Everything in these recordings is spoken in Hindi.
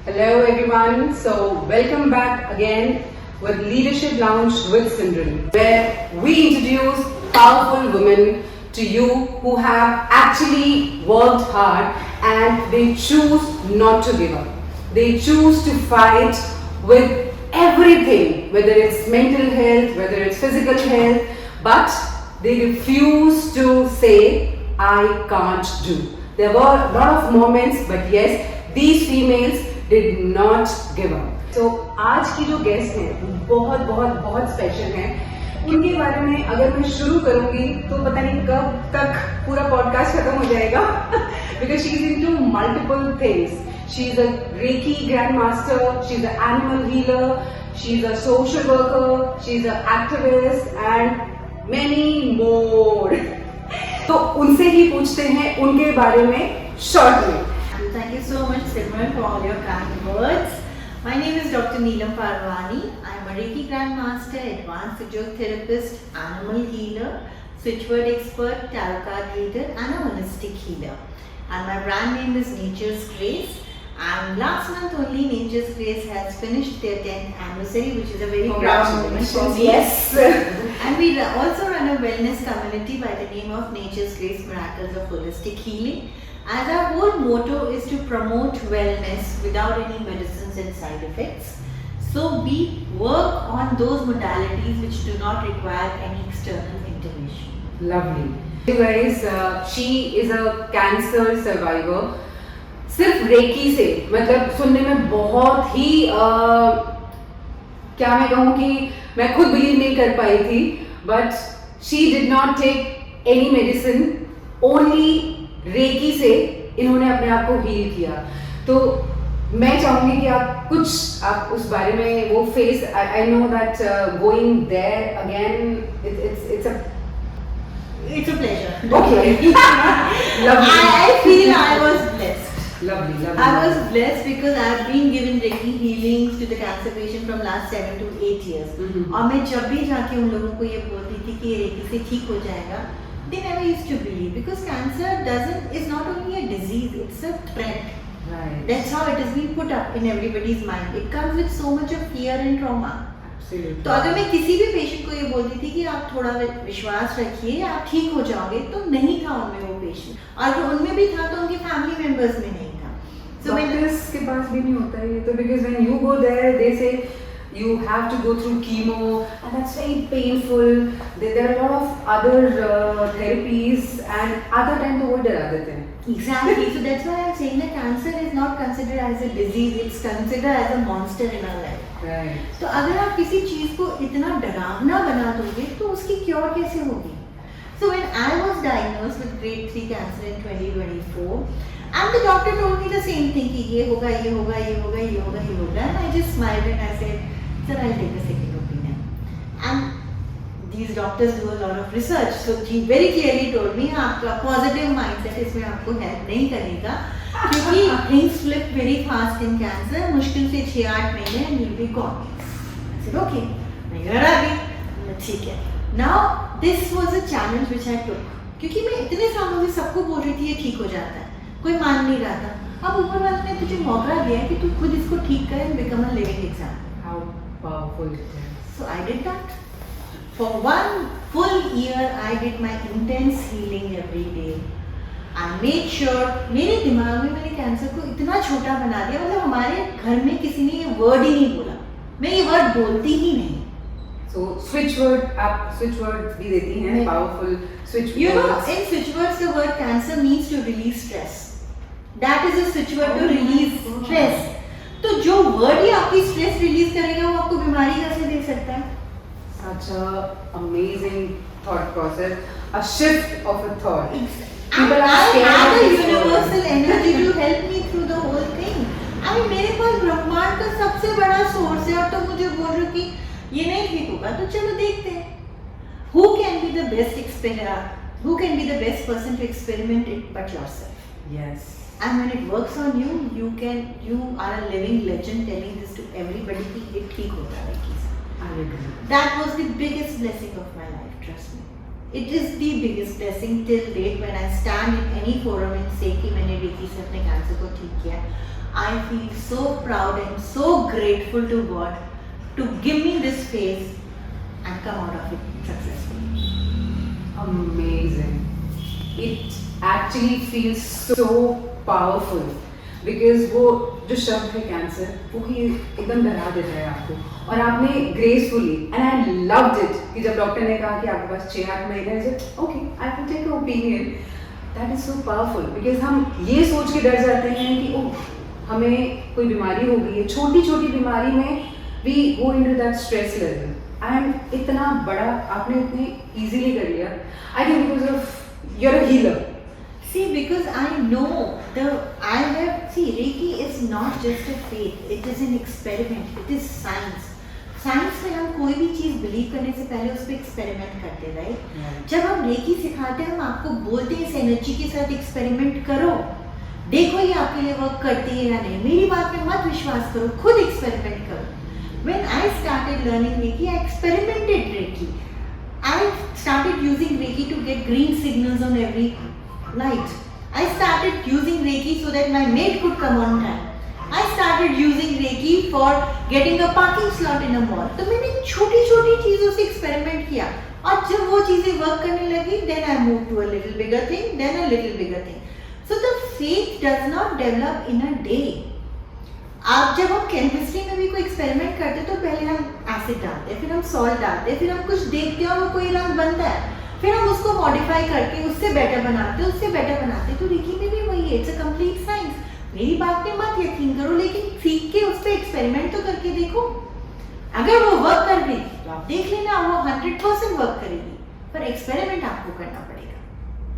Hello everyone. So welcome back again with Leadership Lounge with Simran, where we introduce powerful women to you who have actually worked hard and they choose not to give up. They choose to fight with everything, whether it's mental health, whether it's physical health, but they refuse to say, I can't do. There were a lot of moments, but yes, these females did not give up. So आज की जो गेस्ट हैं बहुत बहुत बहुत स्पेशल हैं. उनके बारे में अगर मैं शुरू करूंगी तो पता नहीं कब तक पूरा पॉडकास्ट खत्म हो जाएगा because she is into multiple things. She is a Reiki grandmaster, she is an animal healer, she is a social worker, she is an activist and many more. तो उनसे ही पूछते हैं उनके बारे में शॉर्ट में. Thank you so much, Simran, for all your kind words. My name is Dr. Neelam Parwani. I am a Reiki Grandmaster, Advanced Physiotherapist, Animal Healer, Switchword Expert, Tarot Card Reader, and a Holistic Healer. And my brand name is Nature's Grace. And last month only, Nature's Grace has finished their 10th anniversary, which is a very proud moment for me. Yes. And we also run a wellness community by the name of Nature's Grace Miracles of Holistic Healing. As our whole motto is to promote wellness without any medicines and side effects. So we work on those modalities which do not require any external intervention. Lovely. You guys, she is a cancer survivor. सिर्फ रेकी से मतलब सुनने में बहुत ही क्या मैं कहूँ कि मैं खुद बिलीव नहीं कर पाई थी. But she did not take any medicine, only reiki से इन्होंने अपने आप को हील किया. तो मैं चाहूंगी कि आप उस बारे में वो face, I know that going there again It's a pleasure. Okay. Lovely. I feel I was blessed. Lovely. I was blessed because I have been given Reiki healings to the cancer patient from last 7 to 8 years. और मैं जब भी जाके उन लोगों को ये बोलती थी कि ये रेकी से ठीक हो जाएगा, they never used to believe because cancer is not only a disease, it's a threat. Right. That's how it has been put up in everybody's mind. It comes with so much of fear and trauma. Absolutely. तो अगर मैं किसी भी पेशेंट को ये बोलती थी कि आप थोड़ा विश्वास रखिए, आप ठीक हो जाओगे, तो नहीं था उनमें वो पेशेंट, और उनमें भी था तो उनके फैमिली मेंबर्स में नहीं था. So doctors के पास भी नहीं होता है ये तो, because when you go there they say you have to go through chemo and that's very painful. There are a lot of other therapies and other time तो वो डरा देते हैं. Exactly. So that's why I'm saying that cancer is not considered as a disease, it's considered as a monster in our life. Right. तो अगर आप किसी चीज को इतना डरावना बना दोगे तो उसकी क्योर कैसे होगी? So when I was diagnosed with grade 3 cancer in 2024, and the doctor told me the same thing कि ये होगा, ये होगा, ये होगा, ये होगा, ये होगा, and I just smiled and I said, sir, I'll take a second opinion. And these doctors do a lot of research, so he very clearly told me आपका positive mindset इसमें आपको help नहीं करेगा, क्योंकि things flip very fast in cancer, मुश्किल से 6-8 महीने and you'll be gone. I said okay, मैं घर आ गई, ठीक है. Now this was a challenge which I took, क्योंकि मैं इतने सालों से सबको बोल रही थी ये ठीक हो जाता है, कोई मान नहीं रहा था. अब ऊपर वाले ने तुझे मौका दिया है कि तू खुद इसको ठीक कर and become a living example. How powerful it is. So I did that. For 1 full year I did my intense healing every day. I made sure, मेरे दिमाग में मैंने कैंसर को इतना छोटा बना दिया, मतलब हमारे घर में किसी ने ये वर्ड ही नहीं बोला, मैं ये वर्ड बोलती ही नहीं. So switch word, आप switch words भी देती हैं, powerful switch words. You know, in switch words the word cancer means to release stress. That is a switch word, to release stress. तो जो वर्ड ही आपकी स्ट्रेस रिलीज करेगा वो आपको बीमारी कैसे दे सकता है? Such a amazing thought process, a shift of a thought. And I have a universal energy to help me through the whole thing. I mean, मेरे पास ब्रह्मांड का सबसे बड़ा सोर्स है और तो मुझे बोल रहे हो कि ये नहीं ठीक होगा, तो चलो देखते हैं. Who can be the best person to experiment it but yourself? Yes. And when it works on you, you are a living legend telling this to everybody कि ये ठीक होता है. I agree. That was the biggest blessing of my life, trust me. It is the biggest blessing till date when I stand in any forum and say कि मैंने रेकी से अपने कैंसर को ठीक किया. I feel so proud and so grateful to God to give me this phase and come out of it successfully. Amazing. It actually feels so powerful because वो जो शब्द है कैंसर वो ही एकदम डरा देता है आपको, और आपने gracefully and I loved it कि जब डॉक्टर ने कहा कि आपके पास 6-8 महीने हैं, okay I can take a opinion, that is so powerful because हम ये सोच के डर जाते हैं कि ओह हमें कोई बीमारी हो गई है, छोटी छोटी बीमारी में we go into that stress level and इतना बड़ा आपने इतने इजीली कर लिया, I think because of you are a healer. See, because I know Reiki is not just a faith, it is an experiment, it is science. Science में हम कोई भी चीज़ बिलीव करने से पहले उस पर एक्सपेरिमेंट करते हैं, राइट? जब हम रेकी सिखाते हैं हम आपको बोलते हैं इस एनर्जी के साथ एक्सपेरिमेंट करो, देखो ये आपके लिए वर्क करती है या नहीं. मेरी बात में मत विश्वास करो, खुद एक्सपेरिमेंट करो. When I started learning Reiki, I experimented Reiki. I started using Reiki to get green signals on every night. I started using Reiki so that my maid could come on time. I started using Reiki for getting a parking slot in a mall. तो मैंने छोटी छोटी चीज़ों से एक्सपेरिमेंट किया, और जब वो चीज़ें वर्क करने लगी, then I moved to a little bigger thing, then a little bigger thing. So the faith does not develop in a day. आप जब हम केमिस्ट्री में भी कोई एक्सपेरिमेंट करते तो पहले हम एसिड डालते हैं, फिर हम सॉल्ट डालते हैं, फिर हम कुछ देखते हैं और वो कोई रंग बनता है, फिर हम उसको मॉडिफाई करके उससे बेटर बनाते हैं, उससे बेटर बनाते हैं. तो रेकी में भी वही है, इट्स अ कंप्लीट साइंस. मेरी बात पे मत यकीन करो, लेकिन सीख के उस पर एक्सपेरिमेंट तो करके देखो. अगर वो वर्क कर रही तो आप देख लेना वो 100% वर्क करेगी, पर एक्सपेरिमेंट आपको करना पड़ेगा.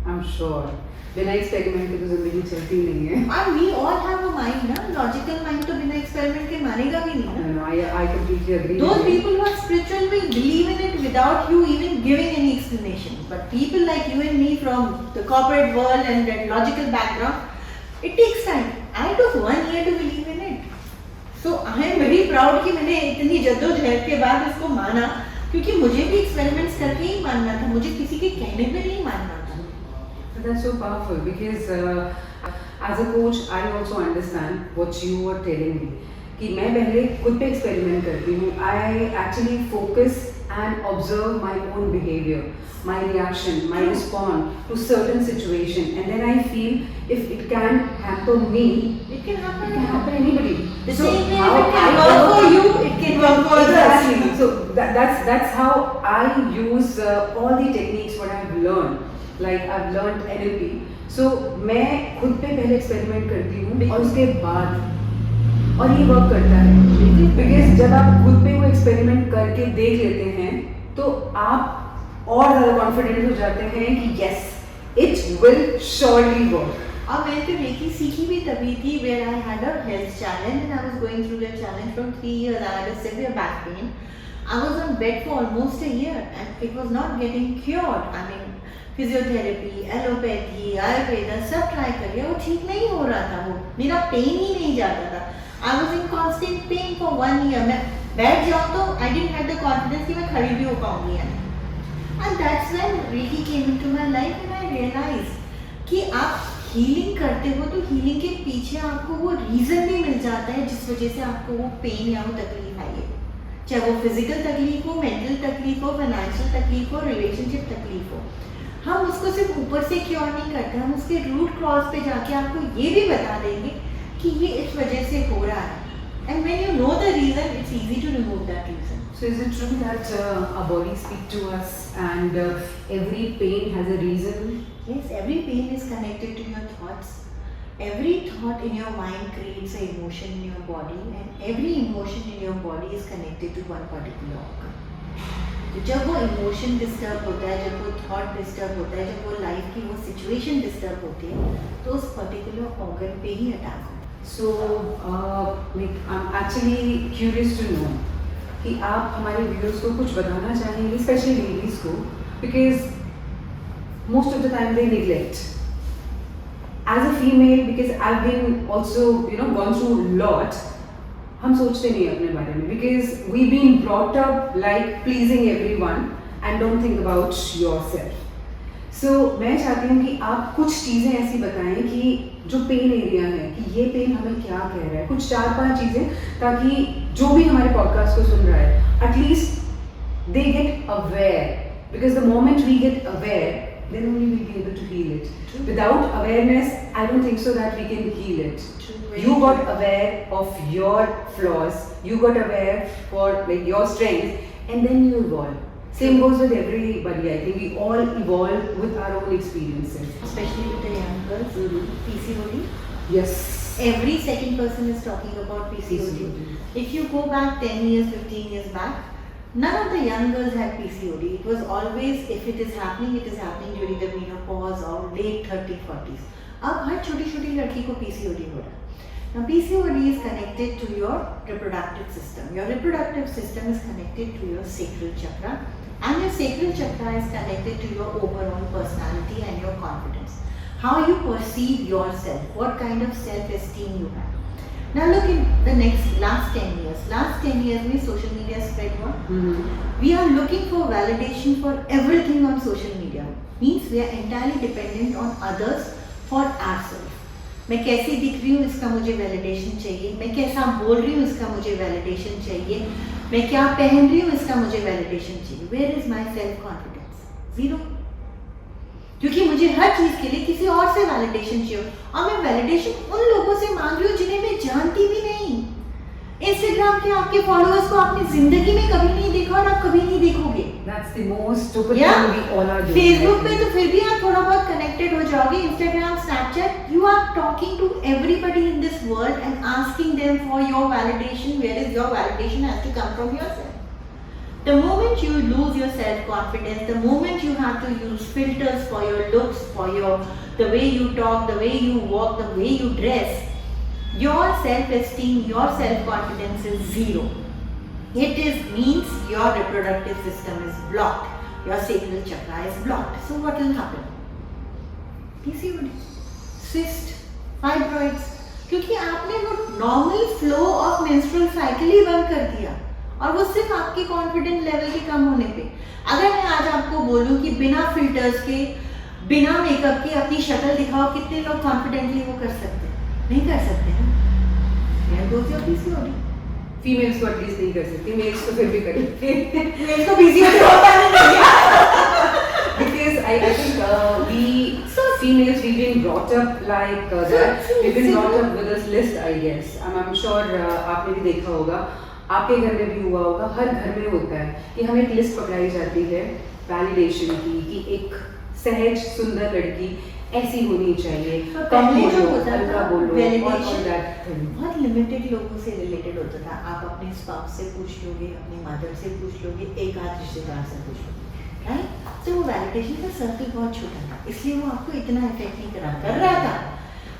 आई एम श्योर बिना एक्सपेरिमेंट के तो जिंदगी चलती नहीं है. And we all have a mind ना, लॉजिकल माइंड तो बिना एक्सपेरिमेंट के मानेगा भी नहीं ना. I completely agree. Those people who are spiritual will believe in it without you even giving any explanation. But people like you and me from the corporate world and that logical background, it takes time. I took 1 year to believe in it. So I am very proud कि मैंने इतनी जद्दोजहद के बाद इसको माना, क्योंकि मुझे भी एक्सपेरिमेंट्स करके ही मानना था, मुझे किसी के कहने पे नहीं मानना था. That's so powerful because as a coach I also understand what you were telling me कि मैं पहले खुद पे एक्सपेरिमेंट करती हूँ. I actually focus and observe my own behavior, my reaction, my response to certain situation, and then I feel if it can hamper me, It can happen. it can happen anybody. The So same way how if it can I work for work- you, it can work for Exactly. others. So that's how I use all the techniques what I've learned. Like I've learned NLP. So मैं खुद पे पहले एक्सपेरिमेंट करती हूँ और उसके बाद, और ये वर्क करता है बिकॉज जब आप खुद पे वो एक्सपेरिमेंट करके देख लेते हैं तो आप और ज़्यादा कॉन्फिडेंट हो जाते हैं कि yes it will surely work. और मैंने तो रेकी सीखी भी तभी थी where I had a health challenge and I was going through that challenge from 3 years. I had a severe back pain. I was on bed for almost a year and it was not getting cured. I mean physiotherapy, allopathy, Ayurveda सब ट्राई कर लिया, वो ठीक नहीं हो रहा था. वो मेरा पेन ही नहीं जाता था. I was in constant pain for 1 year. मैं बैठ जाऊँ तो I didn't have the confidence कि मैं खड़ी भी हो पाऊंगी. And that's when reiki came into my life and I realise कि आप हीलिंग करते हो तो हीलिंग के पीछे आपको वो रीज़न भी मिल जाता है जिस वजह से आपको वो पेन या वो तकलीफ आई है. चाहे वो फिजिकल तकलीफ हो, मेंटल तकलीफ हो, फाइनेंशियल तकलीफ हो, रिलेशनशिप तकलीफ हो. हम उसको सिर्फ ऊपर से क्योर नहीं करते, हम उसके रूट कॉज पे जाके आपको ये भी बता देंगे कि ये इस वजह से हो रहा है. And when you know the reason it's easy to remove that reason. So is it true that our bodies speak to us and every pain has a reason? Yes, every pain is connected to your thoughts. Every thought in your mind creates an emotion in your body and every emotion in your body is connected to one particular organ. तो जब वो इमोशन डिस्टर्ब होता है, जब वो थॉट डिस्टर्ब होता है, जब वो लाइफ की वो सिचुएशन डिस्टर्ब होती है तो उस पर्टिकुलर ऑर्गन पे ही अटैक होता है. So I'm actually curious to know कि आप हमारे व्यूअर्स को कुछ बताना चाहेंगे, स्पेशली लेडीज को, because most of the time they neglect. As a female, because I been also gone through lot, हम सोचते नहीं अपने बारे में because we been brought up like pleasing everyone and don't think about yourself. So मैं चाहती हूँ कि आप कुछ चीज़ें ऐसी बताएं कि जो पेन एरिया है, कि ये पेन हमें क्या कह रहा है, कुछ 4-5 चीज़ें, ताकि जो भी हमारे पॉडकास्ट को सुन रहा है at least they get aware, because the moment we get aware then only we'll be able to heal it. True. Without awareness, I don't think so that we can heal it. True, very You got true. aware of your flaws, you got aware for like your strengths, and then you evolve. Same goes with everybody. I think we all evolve with our own experiences. Especially with the young girls, PCOD. Yes. Every second person is talking about PCOD. If you go back 10 years, 15 years back, none of the young girls had PCOD. It was always, if it is happening during the menopause or late 30s, 40s. अब हर छोटी लड़की को PCOD हो रहा है. Now PCOD is connected to your reproductive system. Your reproductive system is connected to your sacral chakra, and your sacral chakra is connected to your overall personality and your confidence. How you perceive yourself, what kind of self-esteem you have. Now look in the last 10 years. Last 10 years में social media spread हुआ. We are looking for validation for everything on social media. Means we are entirely dependent on others for ourselves. मैं कैसी दिख रही हूँ इसका मुझे validation चाहिए. मैं कैसा बोल रही हूँ इसका मुझे validation चाहिए. मैं क्या पहन रही हूँ इसका मुझे validation चाहिए. Where is my self confidence? Zero. क्योंकि मुझे हर चीज के लिए किसी और से वैलिडेशन चाहिए, और मैं वैलिडेशन उन लोगों से मांग रही हूँ जिन्हें मैं जानती भी नहीं. इंस्टाग्राम के आपके फॉलोअर्स को आपने जिंदगी में कभी नहीं देखा और आप कभी नहीं देखोगे. That's the most stupid thing we all are doing. Facebook पे तो फिर भी आप थोड़ा बहुत कनेक्टेड हो जाओगे. Instagram, Snapchat, you are talking to everybody in this world and asking them for your validation. Where is your validation has to come from yourself. The moment you lose your self-confidence, the moment you have to use filters for your looks, for the way you talk, the way you walk, the way you dress, your self-esteem, your self-confidence is zero. It means your reproductive system is blocked. Your sacral chakra is blocked. So what will happen? PCOD, cyst, fibroids. क्योंकि आपने वो normal flow of menstrual cycle ही बंद कर दिया. और वो सिर्फ आपके कॉन्फिडेंस लेवल के कम होने पे. अगर मैं आज आपको बोलूं कि बिना फिल्टर्स के, बिना मेकअप के अपनी शक्ल दिखाओ, कितने लोग कॉन्फिडेंटली वो कर सकते हैं? नहीं कर सकते हैं. फीमेल्स को एटलीस्ट नहीं कर सकती, मेल्स को फिर भी कर सकते हैं. मेल्स को PCOD होता नहीं. Because I think we females we've been brought up like that. We've been brought up with this list, I guess. I'm sure आपने भी देखा होगा, आपके घर में भी हुआ होगा, हर घर में होता है कि हमें एक लिस्ट पकड़ाई जाती है वैलिडेशन की, कि एक सहज सुंदर लड़की ऐसी होनी चाहिए, कम बोलो, हल्का बोलो, और that thing. बहुत लिमिटेड लोगों से रिलेटेड होता था. आप अपने स्पाउस से पूछ लोगे, अपनी मदर से पूछ लोगे, एक आध रिश्तेदार से पूछ लोगे, राइट? तो वो वैलिडेशन का सर्कल बहुत छोटा था, इसलिए वो आपको इतना इफेक्ट नहीं कर रहा था.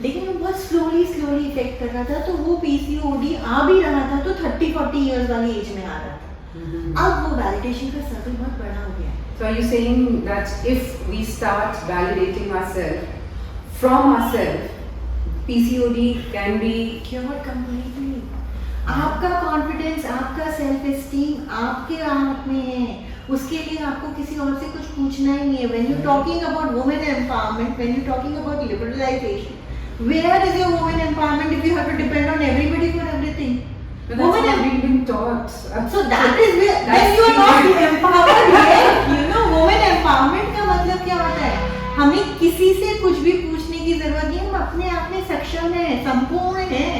लेकिन वो बहुत स्लोली इफेक्ट कर रहा था. तो वो PCOD आ भी रहा था तो 30-40 इयर्स वाली एज में आ रहा था. अब वो वैलिडेशन का सर्कल बहुत बड़ा हो गया है. So are you saying that if we start validating ourselves from ourselves, PCOD can be cured completely? आपका कॉन्फिडेंस, आपका सेल्फ एस्टीम आपके हाथ में है. उसके लिए आपको किसी और से कुछ पूछना ही नहीं है. When you talking about women empowerment, when you talking about liberalization, where is your women empowerment if you have to depend on everybody for everything? But that's what we've been taught. So that is where when you are not empowered yet. You know, women empowerment का मतलब क्या होता है? हमें किसी से कुछ भी पूछने की जरूरत नहीं. हम अपने आप में सक्षम हैं, संपूर्ण हैं.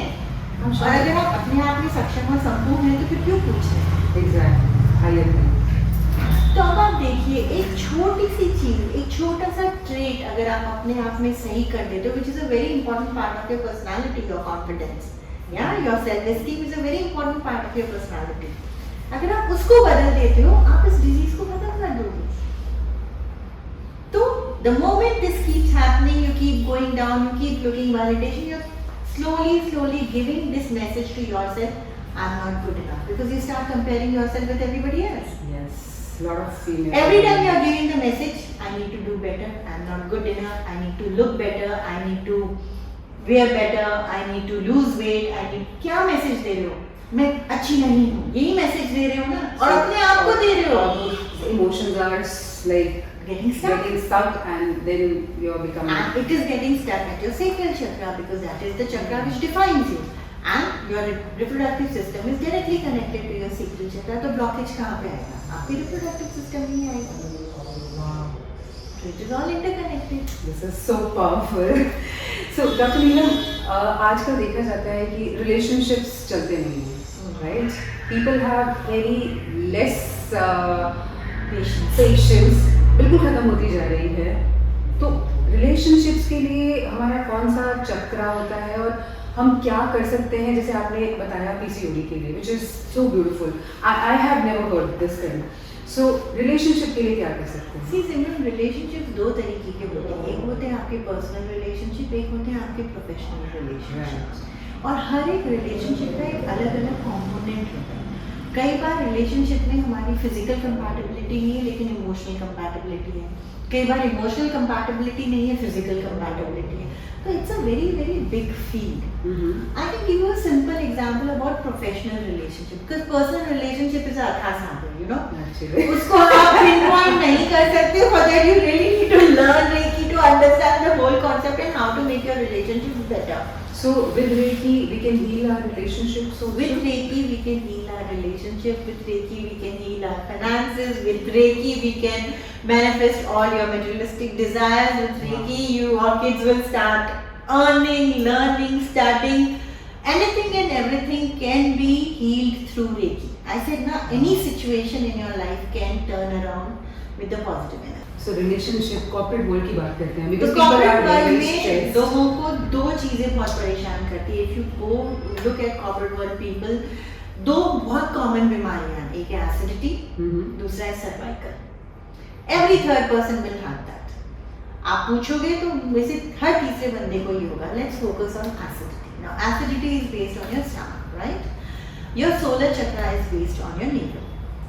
और अगर आप अपने आप में सक्षम और संपूर्ण हैं तो फिर क्यों पूछ रहे हैं? Exactly. I agree. तो अब आप देखिए, एक छोटी सी चीज, एक छोटा सा ट्रेट अगर आप अपने आप में सही कर देते हो, which is a very important part of your personality, your confidence, yeah, your self-esteem is a very important part of your personality. अगर आप उसको बदल देते हो, आप इस डिजीज को खत्म कर दोगे. तो the moment this keeps happening, you keep going down, you keep looking validation, you're slowly giving this message to yourself, I'm not good enough, because you start comparing yourself with everybody else. Yes. Lot of female. Every time you are giving the message, I need to do better, I'm not good enough, I need to look better, I need to wear better, I need to lose weight, I need. क्या मैसेज दे रहे हो? मैं अच्छी नहीं हूँ, यही मैसेज दे रहे हो ना, और अपने आप को दे रहे हो. Emotions are like getting stuck. getting stuck, and then you're becoming. And it is getting stuck at your sacral chakra because that is the chakra which defines you. And your reproductive system is directly connected to your sacral chakra. तो blockage कहाँ पे आएगा? आपके reproductive system में ही आएगा. So it is all interconnected. This is so powerful. So Dr. Neelam, आजकल देखा जाता है कि relationships चलते नहीं हैं, right? People have very less patience, बिल्कुल खत्म होती जा रही है. तो relationships के लिए हमारा कौन सा चक्रा होता है और हम क्या कर सकते हैं? जैसे आपने बताया PCOD के लिए, which is so beautiful. I have never heard this thing. So relationship के लिए क्या कर सकते हैं? See, Simran, relationships दो तरीके के होते हैं. एक होते हैं आपके पर्सनल रिलेशनशिप, एक होते हैं आपके प्रोफेशनल रिलेशनशिप. और हर एक रिलेशनशिप का एक अलग अलग कॉम्पोनेंट होता है. कई बार रिलेशनशिप में हमारी फिजिकल कंपैटिबिलिटी नहीं है लेकिन इमोशनल कंपैटिबिलिटी है. कई बार इमोशनल कंपैटिबिलिटी नहीं है, फिजिकल कंपैटिबिलिटी है. So it's a very, very big field. I can give you a simple example about professional relationship because personal relationship is a atha sample, you know. Actually. उसको आप pinpoint नहीं कर सकते. For that you really need to learn Reiki to understand the whole concept and how to make your relationships better. So with Reiki we can heal our relationship. So With Reiki we can heal our relationship. With Reiki we can heal our finances. With Reiki we can manifest all your materialistic desires. With Reiki your kids will start earning, learning, studying. Anything and everything can be healed through Reiki. I said na, any situation in your life can turn around with the positive energy. So relationship, corporate world की बात करते हैं because तो people are corporate world very में stressed. लोगों को दो चीजें बहुत परेशान करती है. If you go look at corporate world people, दो बहुत कॉमन बीमारियां हैं. एक है एसिडिटी, दूसरा है cervical. Every third person will have that. आप पूछोगे तो वैसे हर तीसरे बंदे को ही होगा. Let's focus on acidity. Now acidity is based on your stomach, right? Your solar chakra is based on your navel.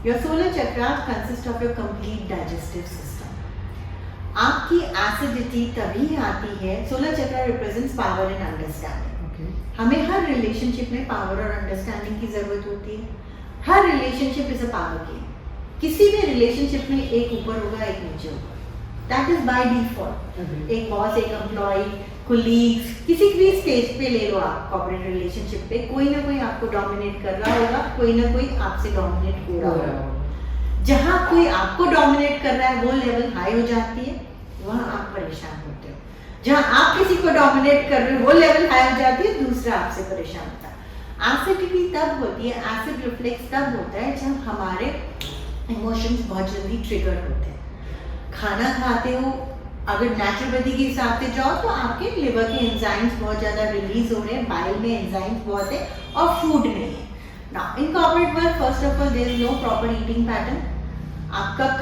Your solar chakra consists of your complete digestive system. आपकी एसिडिटी तभी आती है. सोलर चक्र रिप्रेजेंट्स पावर एंड अंडरस्टैंडिंग. हमें हर रिलेशनशिप में पावर और अंडरस्टैंडिंग की जरूरत होती है. हर relationship is a power game. किसी भी रिलेशनशिप में एक ऊपर होगा एक नीचे होगा. That is by default. एक बॉस, एक एम्प्लॉय, कोलीग्स, किसी भी स्टेज पे ले लो आप कॉर्पोरेट रिलेशनशिप पे, कोई ना कोई आपको डोमिनेट कर रहा होगा, कोई ना कोई आपसे डोमिनेट हो रहा होगा. जहाँ कोई आपको डोमिनेट कर रहा है वो लेवल हाई हो जाती है, वहाँ आप परेशान होते हो. जहाँ आप किसी को डोमिनेट कर रहे हो वो लेवल हाई हो जाती है, दूसरा आपसे परेशान होता है. एसिडिटी तब होती है, एसिड रिफ्लेक्स तब होता है जब हमारे इमोशंस बहुत जल्दी ट्रिगर होते हैं. खाना खाते हो, अगर नेचुरोपैथी के हिसाब से जाओ तो आपके लिवर के एंजाइम्स बहुत ज़्यादा रिलीज हो रहे हैं, बाइल में एंजाइम्स बहुत है और फूड नहीं है. Now in corporate world, first of all, there is no proper eating pattern. आप कब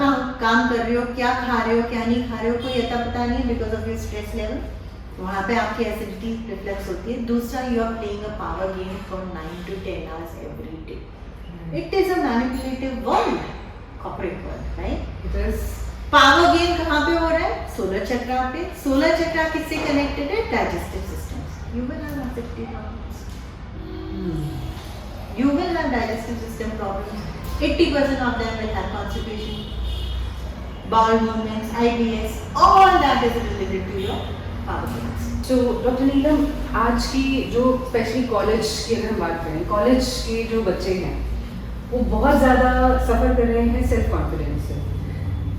काम कर रहे हो, क्या खा रहे हो, क्या नहीं खा रहे हो, कोई अता पता नहीं है because of your stress level. वहाँ पे आपकी एसिडिटी रिफ्लेक्स होती है. दूसरा, you are playing a power game for 9 to 10 hours every day. It is a manipulative world, corporate world, right? It is. Power game कहाँ पे हो रहा है? सोलर चक्रा पे. सोलर चक्रा किससे कनेक्टेड है? Digestive systems. You will have acidity problems. You will have digestive system problems. 80% of them will have constipation, bowel movements, IBS. All that is related to your power games. So Dr. Neelam, आज की जो स्पेशली कॉलेज की अगर हम बात करें, कॉलेज के जो बच्चे हैं वो बहुत ज़्यादा सफ़र कर रहे हैं सेल्फ कॉन्फिडेंस से.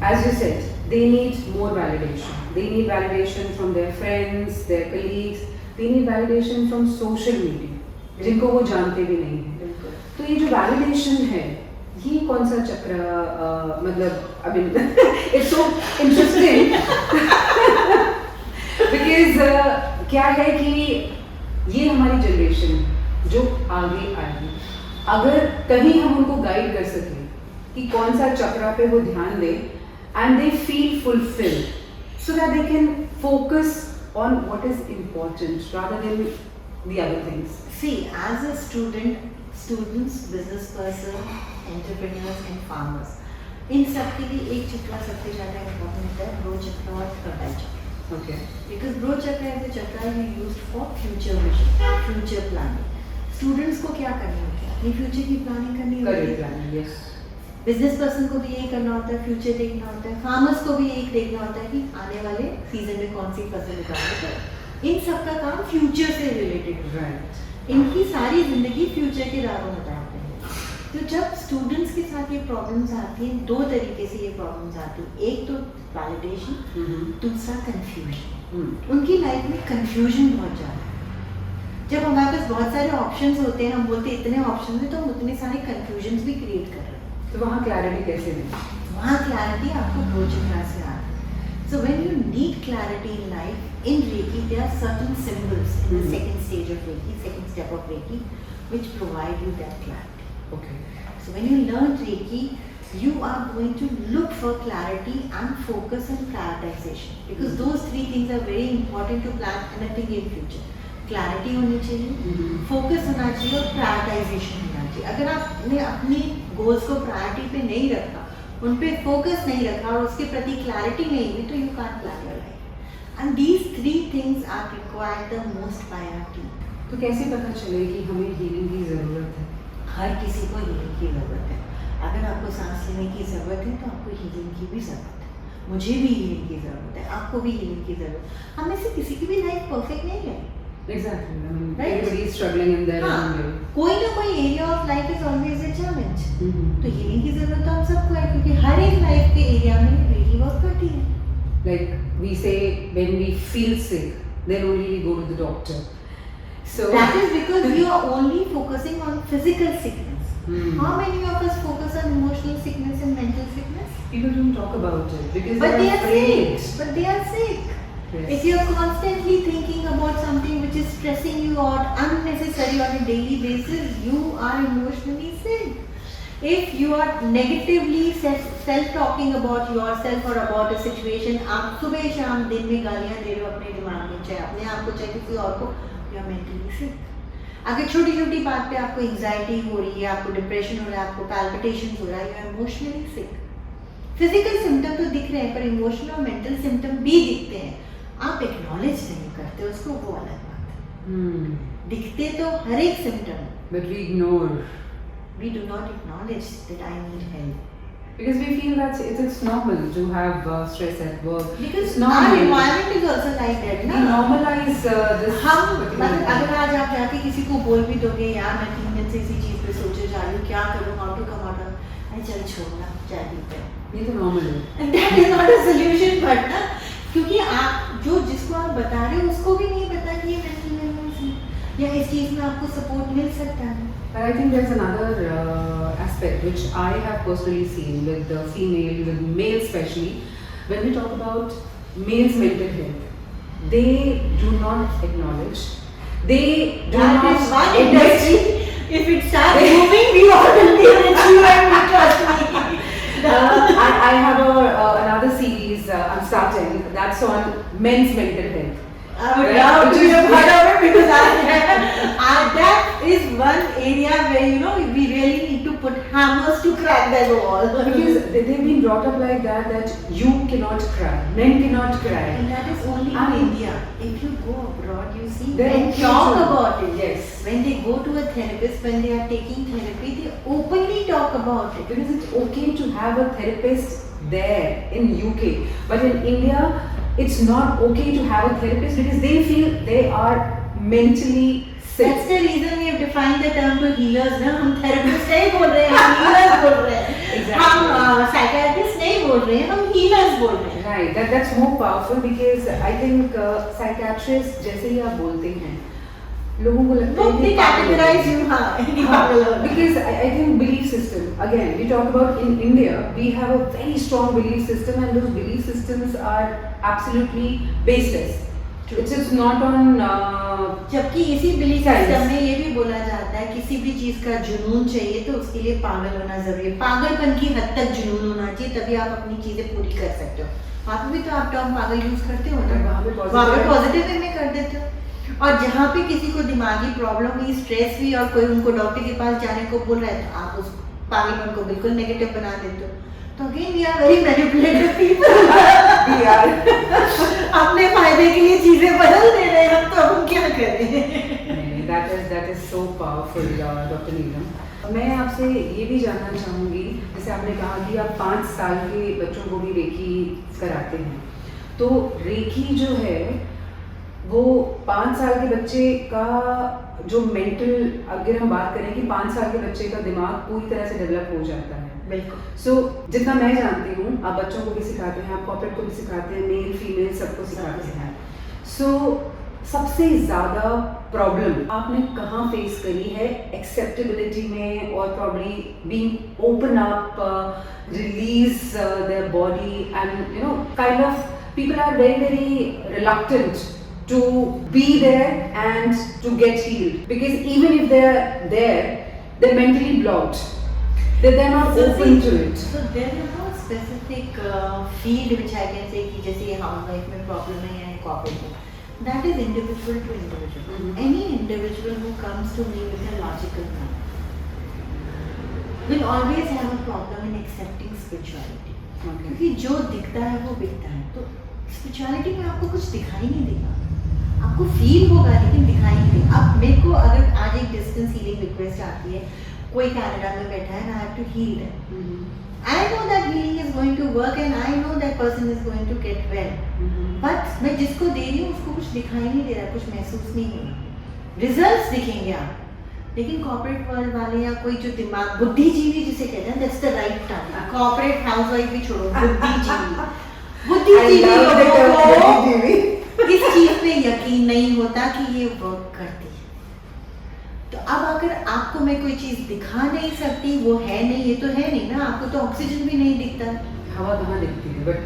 As you said, they need more validation. They need validation from their friends, their colleagues. They need validation from social media, जिनको वो जानते भी नहीं हैं. तो ये जो वैलिडेशन है, ये कौन सा चक्र, मतलब अभी इट्स सो इंटरेस्टिंग बिकॉज क्या है कि ये हमारी जनरेशन जो आगे आएगी, अगर कहीं हम उनको गाइड कर सकें कि कौन सा चक्र पे वो ध्यान दें and they feel fulfilled so that they can focus on what is important rather than the other things. See, as a students, business person, entrepreneurs and farmers, इन सब के लिए एक चक्र सबसे ज़्यादा इम्पोर्टेंट है, ब्रो चक्र और कर्टल चक्र. Okay. Because ब्रो चक्र is a chakra you used for future vision, future planning. Students को क्या करनी होती है? अपनी फ्यूचर की प्लानिंग करनी होती Career है. planning, yes. बिजनेस पर्सन को भी यही करना होता है, फ्यूचर देखना होता है, फार्मर्स को भी यही देखना होता है कि आने वाले सीजन में कौन सी फसल उगानी है। इन सब का काम फ्यूचर से रिलेटेड है। Right. इनकी सारी जिंदगी फ्यूचर के दारों में डालते हैं। तो जब स्टूडेंट्स के साथ ये प्रॉब्लम्स आती हैं, दो तरीके से ये प्रॉब्लम्स आती हैं। एक तो वैलिडेशन, दूसरा कंफ्यूजन। उनकी लाइफ में कंफ्यूजन बहुत ज़्यादा है। जब हमारे पास बहुत सारे ऑप्शंस होते हैं, हम बोलते हैं इतने ऑप्शन हैं, तो हम उतने सारे कंफ्यूजन भी क्रिएट कर रहे हैं। तो वहाँ क्लैरिटी कैसे दें? वहाँ क्लैरिटी आपको दो जगह से आती है। So when you need clarity in life, in Reiki there are certain symbols in the second stage of Reiki, second step of Reiki, which provide you that clarity. Okay. So when you learn Reiki, you are going to look for clarity and focus and prioritization, because those three things are very important to plan anything in future. Clarity होनी चाहिए, focus होना चाहिए और prioritization होना चाहिए। अगर आपने अपनी goals को priority पे नहीं रखा, उन पे फोकस नहीं रखा और उसके प्रति क्लैरिटी नहीं हुई, तो you can't plan your life. And these three things are required the most by our team. तो कैसे पता चले कि हमें हीलिंग की ज़रूरत है? हर किसी को हीलिंग की ज़रूरत है। अगर आपको सांस लेने की ज़रूरत है तो आपको हीलिंग की भी ज़रूरत है। मुझे भी हीलिंग की ज़रूरत है, आपको भी हीलिंग की ज़रूरत है। हम में से किसी की भी लाइफ परफेक्ट नहीं है। Exactly. I mean, Right? everybody is struggling in their own way. कोई ना कोई area of life is always a challenge. Mhm. तो हीलिंग की ज़रूरत तो हम सबको है, क्योंकि हर एक लाइफ के एरिया में हीलिंग वर्क करती है। Like we say, when we feel sick, then only we go to the doctor. So That is because you are only focusing on physical sickness. How many of us focus on emotional sickness and mental sickness? people don't talk about it because But they they are are afraid. sick. But they are sick. Yes. If you are constantly thinking about something which is stressing you out unnecessary on a daily basis, you are emotionally sick. If you are negatively self-talking about yourself or about a situation, आप सुबह शाम दिन में गालियाँ दे रहे हो अपने दिमाग में, चाहे अपने आप को चाहे किसी और को, you are mentally sick. अगर छोटी छोटी बात पे आपको एंजाइटी हो रही है, आपको डिप्रेशन हो रहा है, आपको पैल्पिटेशन हो रहा है, you are emotionally sick. Physical symptom तो दिख रहे हैं, पर इमोशनल और मेंटल सिम्टम भी दिखते हैं। आप एक्नॉलेज नहीं करते उसको, वो अलग बात है। दिखते तो हर एक symptom, But we ignore we do not acknowledge that I need help. because we feel that it's normal to have stress at work. Because It's our normal. environment is also like that, We ना? normalize this. हम particular मतलब thing. अगर आज आप जाके किसी को बोल भी दोगे, यार मैं 3 दिन से इसी चीज़ पे सोचे जा रही हूँ, क्या करूँ, how to come out of, अरे चल छोड़ना, चाय पीते हैं। ये तो normal है. And that is not a solution, but ना, क्योंकि आप जो जिसको आप बता रहे हो उसको भी नहीं पता कि ये mental illness है, या इस चीज़ में आपको सपोर्ट मिल सकता है। But I think there's another aspect which I have personally seen with the female, with male especially, when we talk about males' mental health, they do not acknowledge, they do That not is one admit. industry. If it starts moving, we all will be rich. You and me, trust me. I have another series I'm starting that's on men's mental health. I would Right, love which to be is- a part of it, because that is one area where, you know, we really need to put hammers to crack that wall. Because they've been brought up like that you cannot cry, men cannot cry. And that is only in India. If you go abroad, you see They're men okay talk to- about it. Yes. When they go to a therapist, when they are taking therapy, they openly talk about it. Because it's okay to have a therapist there in UK, but in India it's not okay to have a therapist because they feel they are mentally sick. That's the reason we have defined the term to healers. ना हम therapists नहीं बोल रहे हैं, हम healers बोल रहे हैं. Exactly. हम psychiatrists नहीं बोल रहे हैं, हम healers बोल रहे हैं. Right, that's more powerful because I think psychiatrists जैसे ही आप बोलते हैं लोगों को लगता है Look, they कि पागल हो categorize गए। you, हाँ, कि हाँ, पागल हो गए. because I think belief system, again we talk about in India we have a very strong belief system and those belief systems are absolutely baseless. It is not on जबकि इसी बिलीफ Science. सिस्टम में ये भी बोला जाता है किसी भी चीज का जुनून चाहिए तो उसके लिए पागल होना जरूरी है, पागलपन की हद तक जुनून होना चाहिए, तभी आप अपनी चीजें पूरी कर सकते हो। वहाँ पे भी तो आप टर्म पागल यूज करते हो ना, वहाँ पे positive वहाँ पे है। पॉजिटिव वे में कर देते हो। और जहाँ पे किसी को दिमागी प्रॉब्लम हुई, स्ट्रेस हुई और कोई उनको डॉक्टर के पास जाने को बोल रहा है तो आप उस पागलपन को बिल्कुल नेगेटिव बना देते हो। तो again we are very manipulative people. we are अपने फायदे के लिए चीजें बदल दे रहे हैं हम, तो अब हम क्या करें? नहीं, that is so powerful, Dr. नीलम। मैं आपसे ये भी जानना चाहूँगी, जैसे आपने कहा कि आप 5 साल के बच्चों को भी रेकी कराते हैं, तो रेकी जो है वो 5 साल के बच्चे का जो मेंटल, अगर हम बात करें कि 5 साल के बच्चे का दिमाग पूरी तरह से डेवलप हो जाता है। बिल्कुल। सो जितना मैं जानती हूँ, आप बच्चों को भी सिखाते हैं, आप कॉर्पोरेट को भी सिखाते हैं, मेल फीमेल सबको सिखाते हैं। सो सबसे ज़्यादा प्रॉब्लम आपने कहाँ फेस करी है एक्सेप्टेबिलिटी में, और probably being open up, release their body and you know kind of people are very reluctant to be there and to get healed, because even if they're there, they're mentally blocked, they're not open to it. So there is no specific field which I can say कि जैसे ये housewife में problem है या corporate में, that is individual to individual. Any individual who comes to me with a logical mind will always have a problem in accepting spirituality. क्योंकि जो दिखता है वो बिकता है, तो स्पिरिचुअलिटी में आपको कुछ दिखाई नहीं देगा, आपको फील होगा लेकिन दिखाई नहीं देगा। अब मेरे को अगर आज एक डिस्टेंस हीलिंग रिक्वेस्ट आती है, कोई कनाडा में बैठा है, I have to heal them, I know that healing is going to work and I know that person is going to get well, but मैं जिसको दे रही हूँ उसको कुछ दिखाई नहीं दे रहा, कुछ महसूस नहीं हो रहा, रिजल्ट्स दिखेंगे आप। लेकिन कॉर्पोरेट वर्ल्ड वाले या कोई जो दिमाग बुद्धिजीवी जिसे कहते हैं, that's the right term, corporate housewife भी छोड़ो, बुद्धिजीवी लोगों को इस चीज पे यकीन नहीं होता कि ये वर्क करती है। तो अब अगर आपको मैं कोई चीज दिखा नहीं सकती, वो है नहीं, ये तो है नहीं ना, आपको तो ऑक्सीजन भी नहीं दिखता, हवा कहाँ दिखती है, बट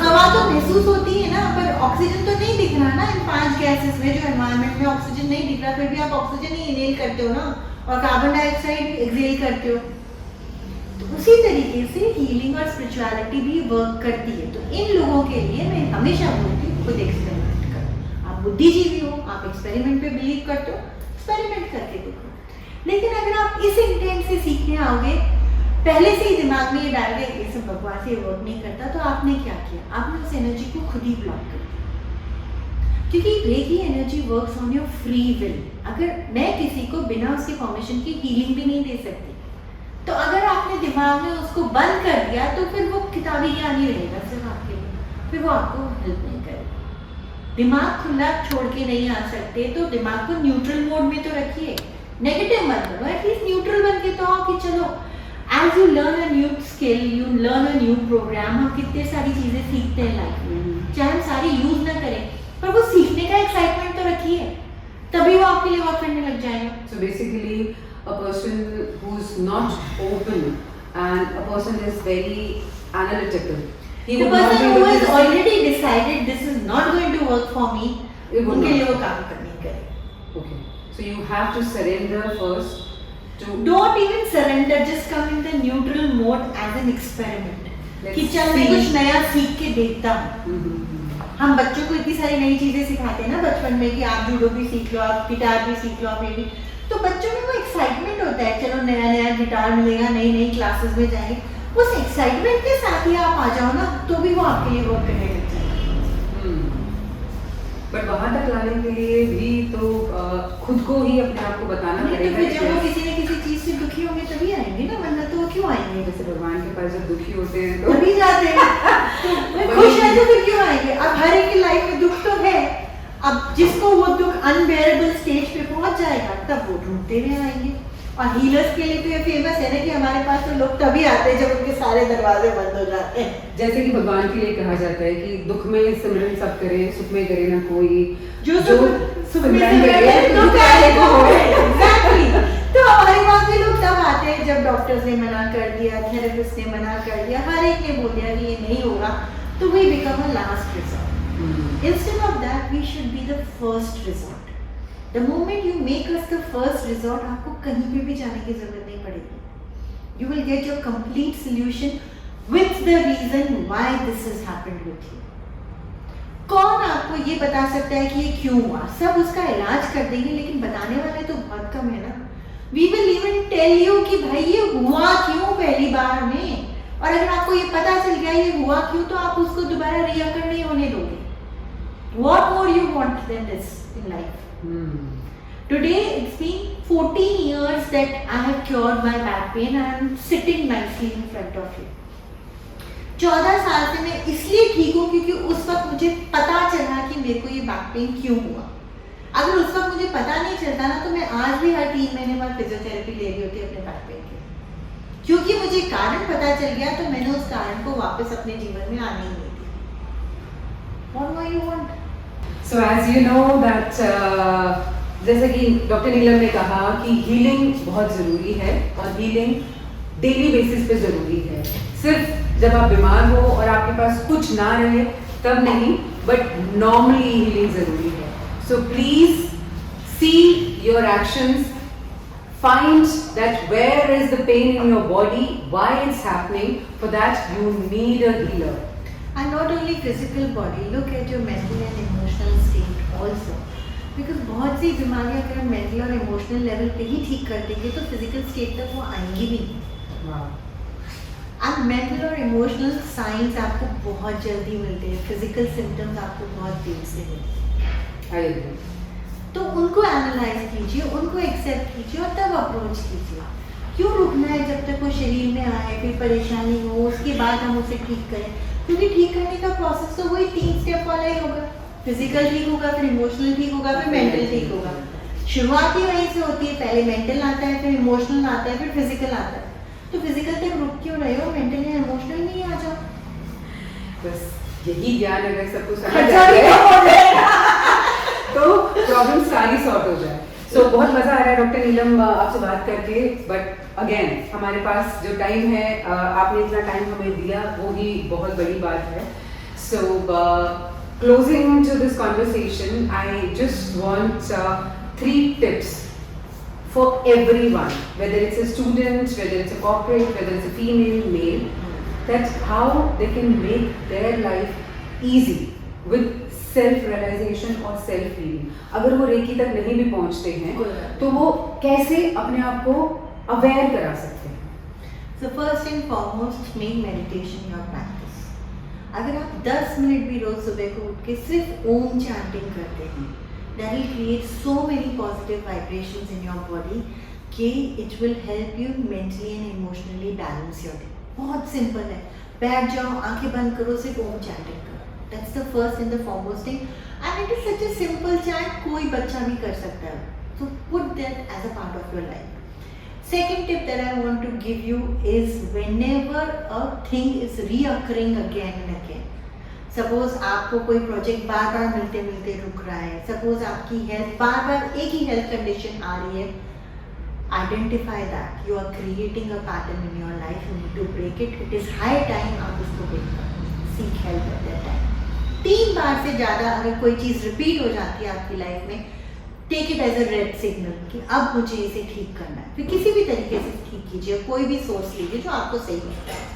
हवा तो महसूस होती है ना, पर ऑक्सीजन तो नहीं दिख रहा ना। इन 5 गैसेस में जो एनवायरनमेंट में ऑक्सीजन नहीं दिख रहा, फिर भी आप ऑक्सीजन ही इनहेल करते हो ना, और कार्बन डाइऑक्साइड एक्सहेल करते हो। तो उसी तरीके से हीलिंग और स्पिरिचुअलिटी भी वर्क करती है। तो इन लोगों के लिए मैं हमेशा बोलती हूँ खुद एक्सपेरिमेंट करो। आप बुद्धिजीवी हो, आप एक्सपेरिमेंट पे बिलीव करते हो, एक्सपेरिमेंट करके देखो। लेकिन अगर आप इस इंटेंट से सीखने आओगे, पहले से ही दिमाग में ये डाल के ये सब बकवास ये वर्क नहीं करता, तो आपने क्या किया, आपने उस एनर्जी को खुद ही ब्लॉक कर दिया। क्योंकि reiki energy works on your free will. अगर मैं किसी को बिना उसके परमिशन की हीलिंग भी नहीं दे सकती, तो अगर आपने दिमाग में उसको बंद कर दिया, तो फिर वो किताबी ज्ञान ही रहेगा सिर्फ आपके लिए, फिर वो आपको हेल्प नहीं करेगा। दिमाग खुला छोड़ के नहीं आ सकते, तो दिमाग को न्यूट्रल मोड में तो रखिए, नेगेटिव मत करो, एटलीस्ट न्यूट्रल बन के तो आओ कि चलो as you learn a new skill, you learn a new program, हम कितने सारी चीजें सीखते हैं लाइफ में, चाहे हम सारी यूज ना करें, पर वो सीखने का एक्साइटमेंट तो रखिए, तभी वो आपके लिए वर्क करने लग जाएगा। So basically, a person who's not open and a person is very analytical. The person who has already decided this is not going to work for me, उनके लिए वो काम करने करें। Okay. So you have to surrender first. Don't even surrender, just come in the neutral mode as an experiment. कि चल मैं कुछ नया सीख के देखता हूँ। हम बच्चों को इतनी सारी नई चीजें सिखाते हैं ना बचपन में, कि आप जूडो भी सीख लो, आप गिटार भी सीख लो, आप ये भी, तो बच्चों में वो एक्साइटमेंट होता है, चलो नया नया गिटार मिलेगा, नई नई क्लासेस में जाएंगे, उस एक्साइटमेंट के साथ ही आप आ जाओ ना, तो भी वो आपके लिए वर्क करने लग जाएगा। बट वहां तक लाने के लिए भी तो खुद को ही अपने आप को बताना पड़ेगा। तो जब वो किसी न किसी चीज से दुखी होंगे तभी आएंगे ना, वरना तो वो क्यों आएंगे? जैसे भगवान के पास जब दुखी होते हैं तो तभी जाते हैं, तो खुश है तो फिर क्यों आएंगे? अब हर एक की लाइफ में दुख तो है, अब जिसको वो दुख अनबेरेबल स्टेज पे पहुंच जाएगा तब वो ढूंढते हुए आएंगे। और हीलर्स के लिए तो ये फेमस है ना कि हमारे पास तो लोग तभी आते हैं जब उनके सारे दरवाजे बंद हो जाते हैं। जैसे कि भगवान के लिए कहा जाता है कि दुख में सिमरन सब करे, सुख में करे ना कोई, जो सुख में करे तो काहे को होए। एग्जैक्टली। तो हमारे पास भी लोग तब आते हैं जब डॉक्टर्स ने मना कर दिया, थेरेपिस्ट ने मना कर दिया, हर एक ने बोल दिया कि ये नहीं होगा, तो we become a last resort. Instead of that we should be the first resort. The moment you make us the first resort, आपको कहीं पे भी जाने की जरूरत नहीं पड़ेगी। You will get your complete solution with the reason why this has happened with you. कौन आपको ये बता सकता है कि ये क्यों हुआ? सब उसका इलाज कर देंगे, लेकिन बताने वाले तो बहुत कम है ना। We will even tell you कि भाई ये हुआ क्यों पहली बार में, और अगर आपको ये पता चल गया ये हुआ क्यों, तो आप उसको दोबारा रिअकर नहीं होने दोगे। What more you want than this in life? Today it's been 14 years that I have cured my back pain and I'm sitting nicely in front of you. 14 साल से मैं इसलिए ठीक हूँ क्योंकि उस वक्त मुझे पता चला कि मेरे को ये बैक पेन क्यों हुआ। अगर उस वक्त मुझे पता नहीं चलता ना तो मैं आज भी हर 3 महीने बाद फिजियोथेरेपी ले रही होती अपने बैक पेन के। क्योंकि मुझे कारण पता चल गया तो मैंने उस कारण को वापस अपने जीवन में आने ही नहीं दिया। What more you want? So as you know that जैसे कि डॉक्टर नीलम ने कहा कि हीलिंग बहुत ज़रूरी है और हीलिंग डेली बेसिस पे ज़रूरी है। सिर्फ जब आप बीमार हो और आपके पास कुछ ना रहे तब नहीं, बट नॉर्मली हीलिंग ज़रूरी है। So please see your actions, find that where is the pain in your body, why it's happening. For that you need a healer. And not only physical body, look at your mental and emotional state also. Because बहुत सी बीमारियां अगर हम मेंटल और इमोशनल लेवल पे ही ठीक कर देंगे तो फिजिकल स्टेट तक वो आएंगी भी नहीं। Wow. अब मेंटल और इमोशनल साइंस आपको बहुत जल्दी मिलते हैं, फिजिकल सिम्टम्स आपको बहुत देर से मिलते हैं। I agree. तो उनको एनालाइज कीजिए, उनको एक्सेप्ट कीजिए और तब अप्रोच कीजिए। क्यों रुकना है जब तक वो शरीर में आए, फिर परेशानी हो, उसके बाद हम उसे ठीक करें? क्योंकि ठीक करने का प्रोसेस तो वही 3 स्टेप वाला ही होगा। फिजिकल ठीक होगा, फिर इमोशनल ठीक होगा, फिर मेंटल ठीक होगा। शुरुआत ही वहीं से होती है, पहले मेंटल आता है, फिर इमोशनल आता है, फिर फिजिकल आता है। तो फिजिकल तक रुक क्यों रहे हो, मेंटल या इमोशनल में ही आ जाओ। बस यही ज्ञान अगर सबको समझ आ जाए तो प्रॉब्लम सारी सॉर्ट हो जाए। सो बहुत मजा आ रहा है डॉक्टर नीलम आपसे बात करके, बट अगेन हमारे पास जो टाइम है, आपने इतना टाइम हमें दिया वो ही बहुत बड़ी बात है। So closing to this conversation, I just want 3 tips for everyone, whether it's a student, whether it's a corporate, whether it's a female, male, that's how they can make their life easy with self realisation और सेल्फ हीलिंग। अगर वो रेकी तक नहीं भी पहुंचते हैं तो वो कैसे अपने आप को अवेयर करा सकते हैं? So first and foremost, make meditation your practice. अगर आप 10 मिनट भी रोज सुबह को उठ के सिर्फ ओम चैंटिंग करते हैं, that will create so many positive vibrations in your body कि it will help you mentally and emotionally balance your day. बहुत सिंपल है, बैठ जाओ, आंखें बंद करो, सिर्फ ओम चैंटिंग करो। That's the first and the foremost thing, and it is such a simple chant, कोई बच्चा भी कर सकता है। So put that as a part of your life. Second tip that I want to give you is whenever a thing is reoccurring again and again. Suppose आपको कोई प्रोजेक्ट बार बार मिलते मिलते रुक रहा है, suppose आपकी हेल्थ बार बार एक ही हेल्थ कंडीशन आ रही है, identify that you are creating a pattern in your life, you need to break it. It is high time आप इसको break करो, seek help at that time. 3 बार से ज़्यादा अगर कोई चीज़ रिपीट हो जाती है आपकी लाइफ में, take it as a red signal कि अब मुझे इसे ठीक करना है। फिर किसी भी तरीके से ठीक कीजिए, कोई भी सोर्स लीजिए जो आपको सही लगता है।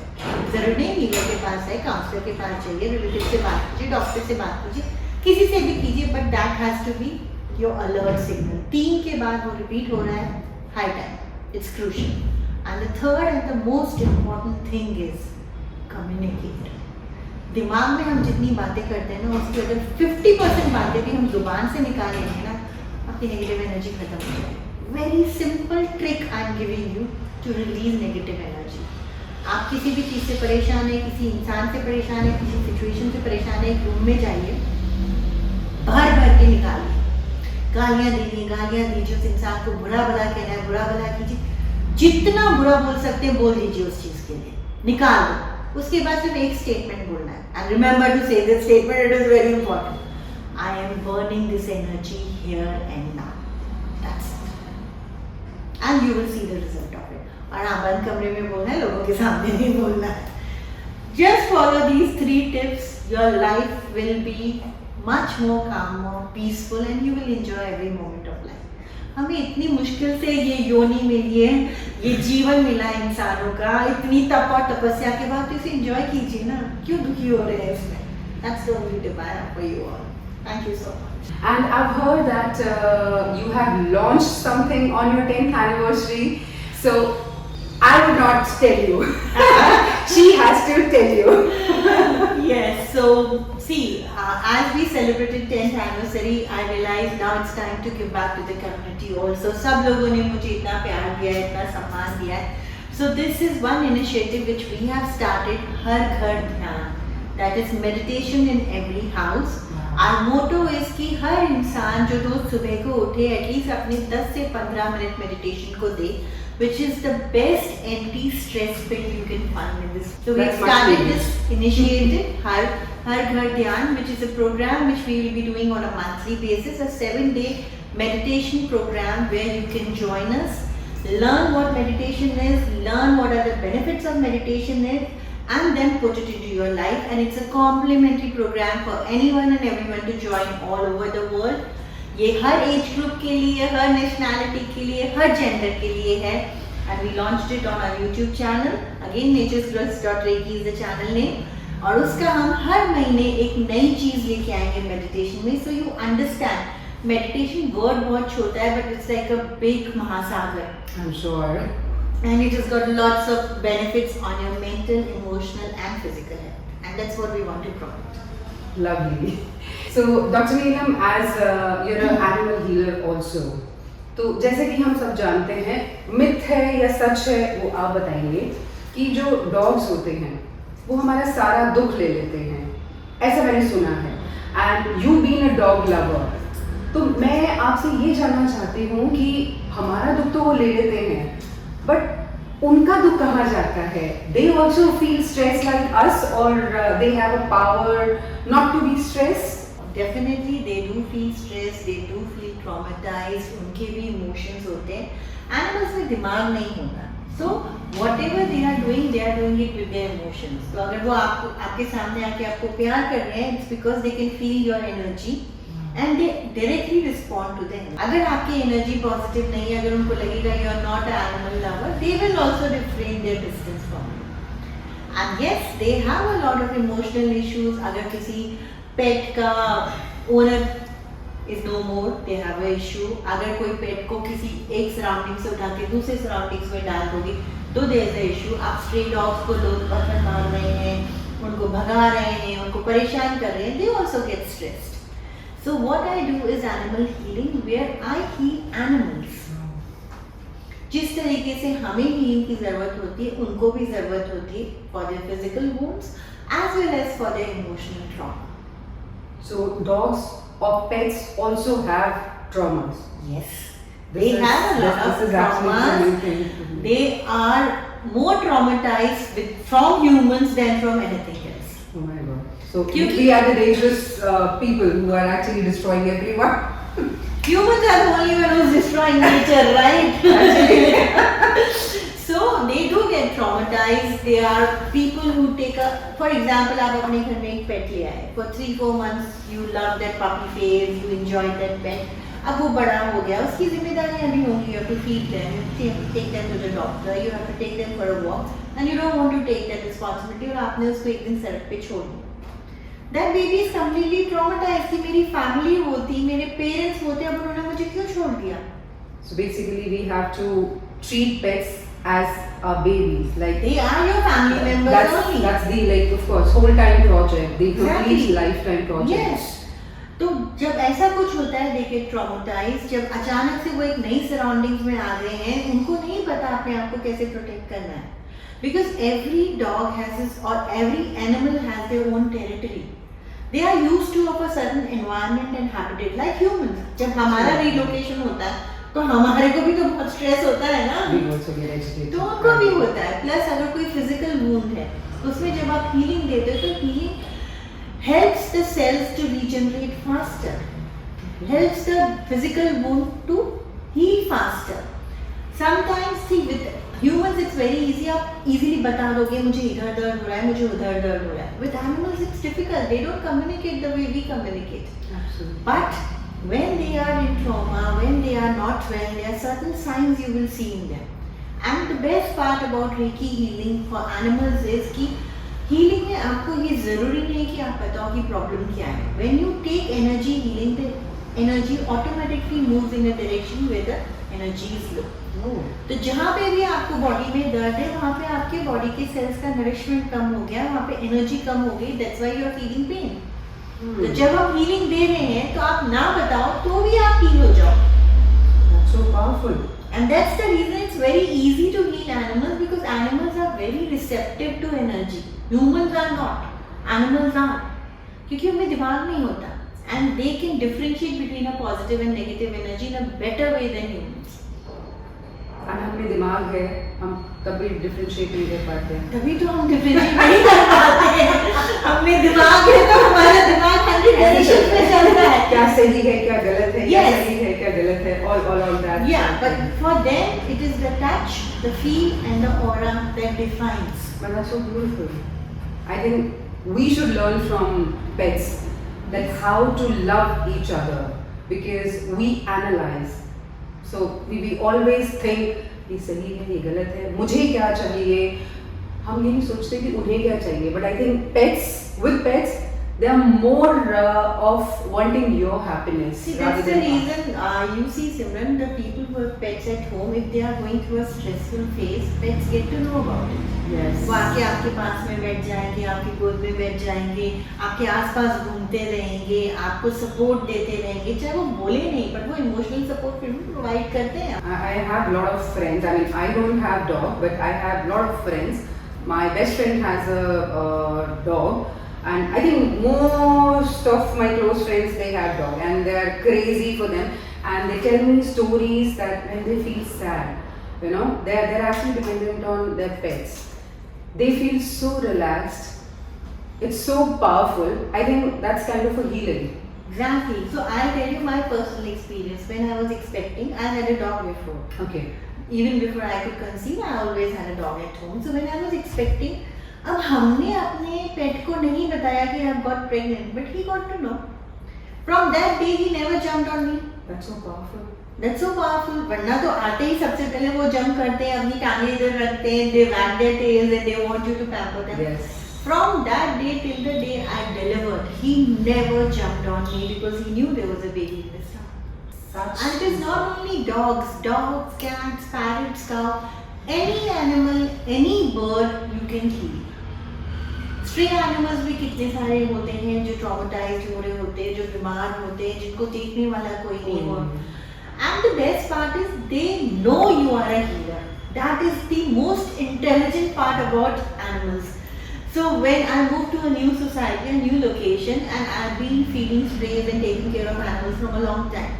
जरूर नहीं लीडर के पास है, काउंसलर के पास चाहिए, रिलेटिव से बात कीजिए, डॉक्टर से बात कीजिए, किसी से भी कीजिए, but that has to be your alert signal. 3 के बाद वो रिपीट हो रहा है, high time, it's crucial. And the third and the most important thing is communicate. दिमाग में हम जितनी बातें करते हैं ना, उसकी अगर 50% बातें भी हम जुबान से निकाल लेंगे ना, आपकी नेगेटिव एनर्जी खत्म हो जाएगी। Very simple trick I am giving you to release negative energy. आप किसी भी चीज़ से परेशान है, किसी इंसान से परेशान है, किसी सिचुएशन से परेशान है, एक रूम में जाइए, भर भर के निकालिए, गालियाँ दीजिए, उस इंसान को बुरा भला कहना है, बुरा भला कीजिए, जितना बुरा बोल सकते हैं बोल दीजिए उस चीज़ के लिए, निकाल दो। उसके बाद सिर्फ एक स्टेटमेंट बोलना है, एंड रिमेंबर टू से this statement, it is very important, I am burning this energy here and now, that's it, and you will see the result of it. और हाँ, बंद कमरे में बोलना है, लोगों के सामने नहीं बोलना है। Just follow these 3 tips, your life will be much more calm, more peaceful, and you will enjoy every moment of life. हमें इतनी मुश्किल से ये योनि मिली है, ये जीवन मिला है इंसानों का, इतनी तप और तपस्या के बाद तो इसे एंजॉय कीजिए ना, क्यों दुखी हो रहे हैं इसमें? That's the only tip I have for you all. Thank you so much. And I've heard that you have launched something on your 10th anniversary, so I would not tell you. she has to tell you. Yes, so see, as we celebrated 10th anniversary, I realized now it's time to give back to the community also. सब लोगों ने मुझे इतना प्यार दिया है, इतना सम्मान दिया है. So this is one initiative which we have started, हर घर ध्यान. That is meditation in every house. Our motto is कि हर इंसान जो रोज सुबह को उठे एटलीस्ट अपने 10 से 15 मिनट मेडिटेशन को दे, which is the best anti-stress pill you can find in this. So we That's started much this initiative, Har Ghar Dhyan, which is a program which we will be doing on a monthly basis, a 7-day meditation program where you can join us, learn what meditation is, learn what are the benefits of meditation is, and then put it into your life. And it's a complimentary program for anyone and everyone to join all over the world. ये हर एज ग्रुप के लिए, हर नेशनैलिटी के लिए, हर जेंडर के लिए है. And we launched it on our YouTube channel. Again naturesgrowth.reiki is the channel name. और उसका हम हर महीने एक नई चीज लेके आएंगे मेडिटेशन में. So you understand meditation word बहुत छोटा है but it's like a big महासागर. I'm sure. And it has got lots of benefits on your mental, emotional and physical health. And that's what we want to promote. Lovely. So, Dr. Neelam, as you're an animal healer also, तो जैसे कि हम सब जानते हैं, मिथ है या सच है वो आप बताएंगे कि जो डॉग्स होते हैं वो हमारा सारा दुख ले लेते हैं, ऐसा मैंने सुना है. And you been a dog lover, तो मैं आपसे ये जानना चाहती हूँ कि हमारा दुख तो वो ले लेते हैं बट उनका दुख कहाँ जाता है? They also feel stressed like us, or they have a power not to be stressed? Definitely they do feel stressed, they do feel traumatized. उनके भी emotions होते हैं. Animals में दिमाग नहीं होता. So whatever they are doing it with their emotions. तो अगर वो आपके सामने आके आपको प्यार कर रहे हैं, it's because they can feel your energy and they directly respond to them. अगर आपकी energy positive नहीं है, अगर उनको लगेगा you are not an animal lover, they will also refrain their distance from you. And yes, they have a lot of emotional issues. अगर किसी pet का owner is no more, they have a issue. अगर कोई pet को किसी एक surrounding से उठा के दूसरे surroundings में डाल दोगे तो there is a issue. आप stray dogs को लोग पकड़ मार रहे हैं, उनको भगा रहे हैं, उनको परेशान कर रहे हैं, they also get stressed. So what I do is animal healing where I heal animals. जिस तरीके से हमें हीलिंग की जरूरत होती है, उनको भी जरूरत होती है for their physical wounds as well as for their emotional trauma. So dogs or pets also have traumas. Yes, they have a lot of traumas. They are more traumatized from humans than from anything else. Oh my God. So we are the dangerous people who are actually destroying everyone. Humans are the only one who's destroying nature, right? So they do get traumatized. They are people who take for example, आप अपने घर में एक pet ले आए. For 3-4 months you love that puppy phase, you enjoyed that pet. अब वो बड़ा हो गया, उसकी जिम्मेदारियां भी होंगी. You have to feed them, you have to take them to the doctor, you have to take them for a walk, and you don't want to take that responsibility. और आपने उसको एक दिन सड़क पे छोड़ दिया. That baby is completely traumatized कि मेरी family होती, मेरे parents होते, अब उन्होंने मुझे क्यों छोड़ दिया? So basically we have to treat pets as our babies, like they are your family members only. That's the like of course whole time project, the complete Exactly. lifetime project. Yes. तो जब ऐसा कुछ होता है, they get traumatized. जब अचानक से वो एक नई surroundings में आ गए हैं, उनको नहीं पता अपने आप को कैसे protect करना है. Because every dog has his or every animal has their own territory. They are used to of a certain environment and habitat like humans. जब हमारा relocation होता है तो हमारे को भी तो बहुत स्ट्रेस होता है ना. We also get agitated. तो उनको भी होता है. प्लस अगर कोई फिजिकल वूंड है उसमें जब आप हीलिंग देते हो तो healing helps the cells to regenerate faster, helps the physical wound to heal faster. Sometimes see with humans it's very easy, आप easily बता दोगे मुझे इधर दर्द हो रहा है, मुझे उधर दर्द हो रहा है. With animals it's difficult, they don't communicate the way we communicate. Absolutely. But when they are in trauma, when they are not well, there are certain signs you will see in them. And the best part about Reiki healing for animals is कि healing में आपको ये जरूरी नहीं कि आप बताओ कि प्रॉब्लम क्या है. When you take energy healing, the energy automatically moves in a direction where the energy is low. Oh. तो जहाँ पे भी आपको बॉडी में दर्द है वहाँ पे आपके बॉडी के सेल्स का नरिशमेंट कम हो गया, वहाँ पे एनर्जी कम हो गई, that's why you are feeling pain. तो जब हम हीलिंग दे रहे हैं तो आप ना बताओ तो भी आप हील हो जाओ। That's so powerful. And that's the reason it's very easy to heal animals, because animals are very receptive to energy. Humans are not. Animals are. क्योंकि उनमें दिमाग नहीं होता. And they can differentiate between a positive and negative energy in a better way than humans. और हमें दिमाग है, हम कभी डिफरेंशिएट नहीं कर पाते हैं। तभी तो हम डिफरेंशिएट नहीं कर पाते हैं। हमें दिमाग है तो हमारा दिमाग 100% पे चलता है। क्या सही है, क्या गलत है, क्या Yes. सही है, क्या गलत है, all that. Yeah, but for them it is the touch, the feel and the aura that defines. But that's so beautiful. I think we should learn from pets that how to love each other, because we analyze. So we always think ये सही है, ये गलत है, मुझे क्या चाहिए, हम ये नहीं सोचते कि उन्हें क्या चाहिए. But I think with pets, they are more of wanting your happiness. See, rather that's the than reason you see, Simran, the people who have pets at home, if they are going through a stressful phase, pets get to know about it. Yes. वो आके आपके पास में बैठ जाएंगे, आपकी गोद में बैठ जाएंगे, आपके आसपास घूमते रहेंगे, आपको सपोर्ट देते रहेंगे, चाहे वो बोले नहीं, पर वो इमोशनल सपोर्ट फिर भी प्रोवाइड करते हैं। I have a lot of friends. I mean, I don't have dog, but I have a lot of friends. My best friend has a dog, and I think most of my close friends, they have dog, and they are crazy for them. And they tell me stories that when they feel sad, you know, they're actually dependent on their pets. They feel so relaxed. It's so powerful. I think that's kind of a healing. Exactly. So I'll tell you my personal experience. When I was expecting, I had a dog before. Okay. Even before I could conceive, I always had a dog at home. So when I was expecting, अब हमने अपने पेट को नहीं बताया कि I got pregnant, but he got to know. From that day, he never jumped on me. That's so powerful. That's so powerful. वरना तो आते ही सबसे पहले वो जंप करते हैं, अपनी टांगे इधर रखते हैं, they wag their tails and they want you to pamper them. Yes. From that day till the day I delivered, he never jumped on me because he knew there was a baby in the stomach. And it is not only dogs, cats, parrots, cow, any animal, any bird you can heal. Stray animals भी कितने सारे होते हैं जो traumatized हो रहे होते हैं, जो बीमार होते हैं, जिनको देखने वाला कोई नहीं हो. And the best part is they know you are a healer. That is the most intelligent part about animals. So when I moved to a new society, a new location, and I've been feeding strays and taking care of animals from a long time.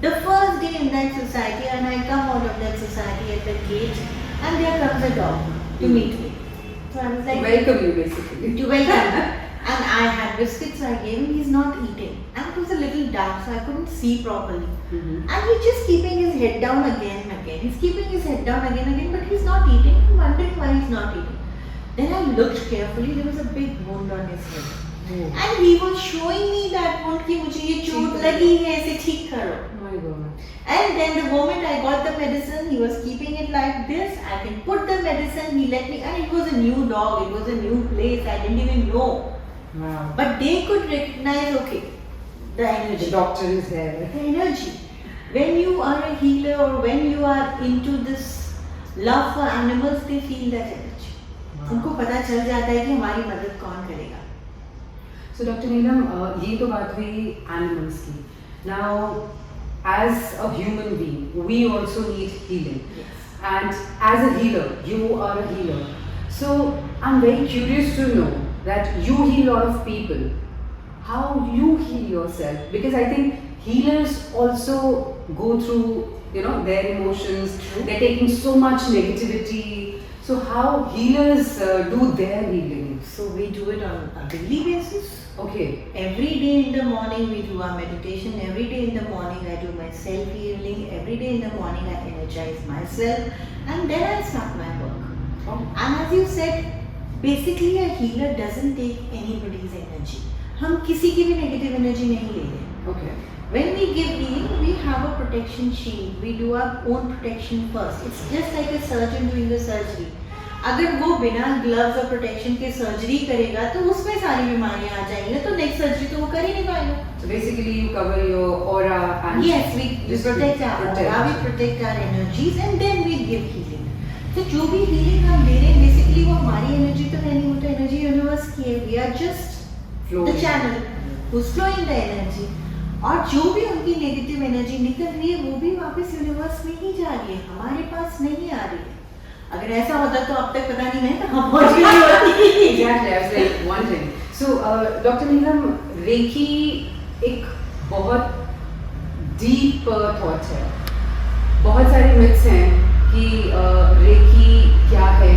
The first day in that society, and I come out of that society at the gate, and there comes a dog to meet me. So I was like, Welcome you basically. to welcome. And I had biscuits, so I gave him. He's not eating, and it was a little dark, so I couldn't see properly. And he's just keeping his head down again and again. He's keeping his head down again and again, but he's not eating. I'm wondering why he's not eating. Then I looked carefully. There was a big wound on his head. And he was showing me that wound कि मुझे ये चोट लगी है, इसे ठीक करो. Oh my God. And then the moment I got the medicine, he was keeping it like this. I can put the medicine. He let me, and it was a new dog. It was a new place. I didn't even know. Wow. But they could recognize, okay, the energy. The doctor is there. The energy. When you are a healer or when you are into this love for animals, they feel that energy. Wow. उनको पता चल जाता है कि हमारी मदद कौन करेगा. So Dr. Neelam, ये तो बात हुई animals की. Now, as a human being, we also need healing. Yes. And as a healer, you are a healer. So I'm very curious to know that you heal a lot of people. How you heal yourself? Because I think healers also go through, you know, their emotions. They're taking so much negativity. So how healers do their healing? So we do it on a daily basis. Okay. Every day in the morning we do our meditation. Every day in the morning I do my self healing. Every day in the morning I energize myself, and then I start my work. Oh. And as you said, basically a healer doesn't take anybody's energy. हम किसी की भी negative energy नहीं लेते. Okay. When we give healing, we have a protection shield. We do our own protection first. It's just like a surgeon doing the surgery. अगर वो बिना ग्लव्स और प्रोटेक्शन के सर्जरी करेगा तो उसमें सारी बीमारियां आ जाएंगी ना, तो नेक्स्ट सर्जरी तो वो कर ही नहीं पाएगा. So basically you cover your aura and Yes, we just protect our protect. aura, we protect our energies and then we give healing. तो जो भी healing हम दे रहे हैं बेसिकली वो हमारी एनर्जी तो है नहीं, वो तो एनर्जी यूनिवर्स की है. We are just Flowing. the channel who's flowing the energy. और जो भी उनकी नेगेटिव एनर्जी निकल रही है वो भी वापस यूनिवर्स में ही जा रही है, हमारे पास नहीं आ रही है. अगर ऐसा होता तो अब तक पता नहीं मैं कहाँ पहुँच गई होती. Exactly, I was like wondering. So, Dr. Neelam, Reiki एक बहुत डीप थॉट है. बहुत सारे मिथ्स हैं कि रेकी क्या है.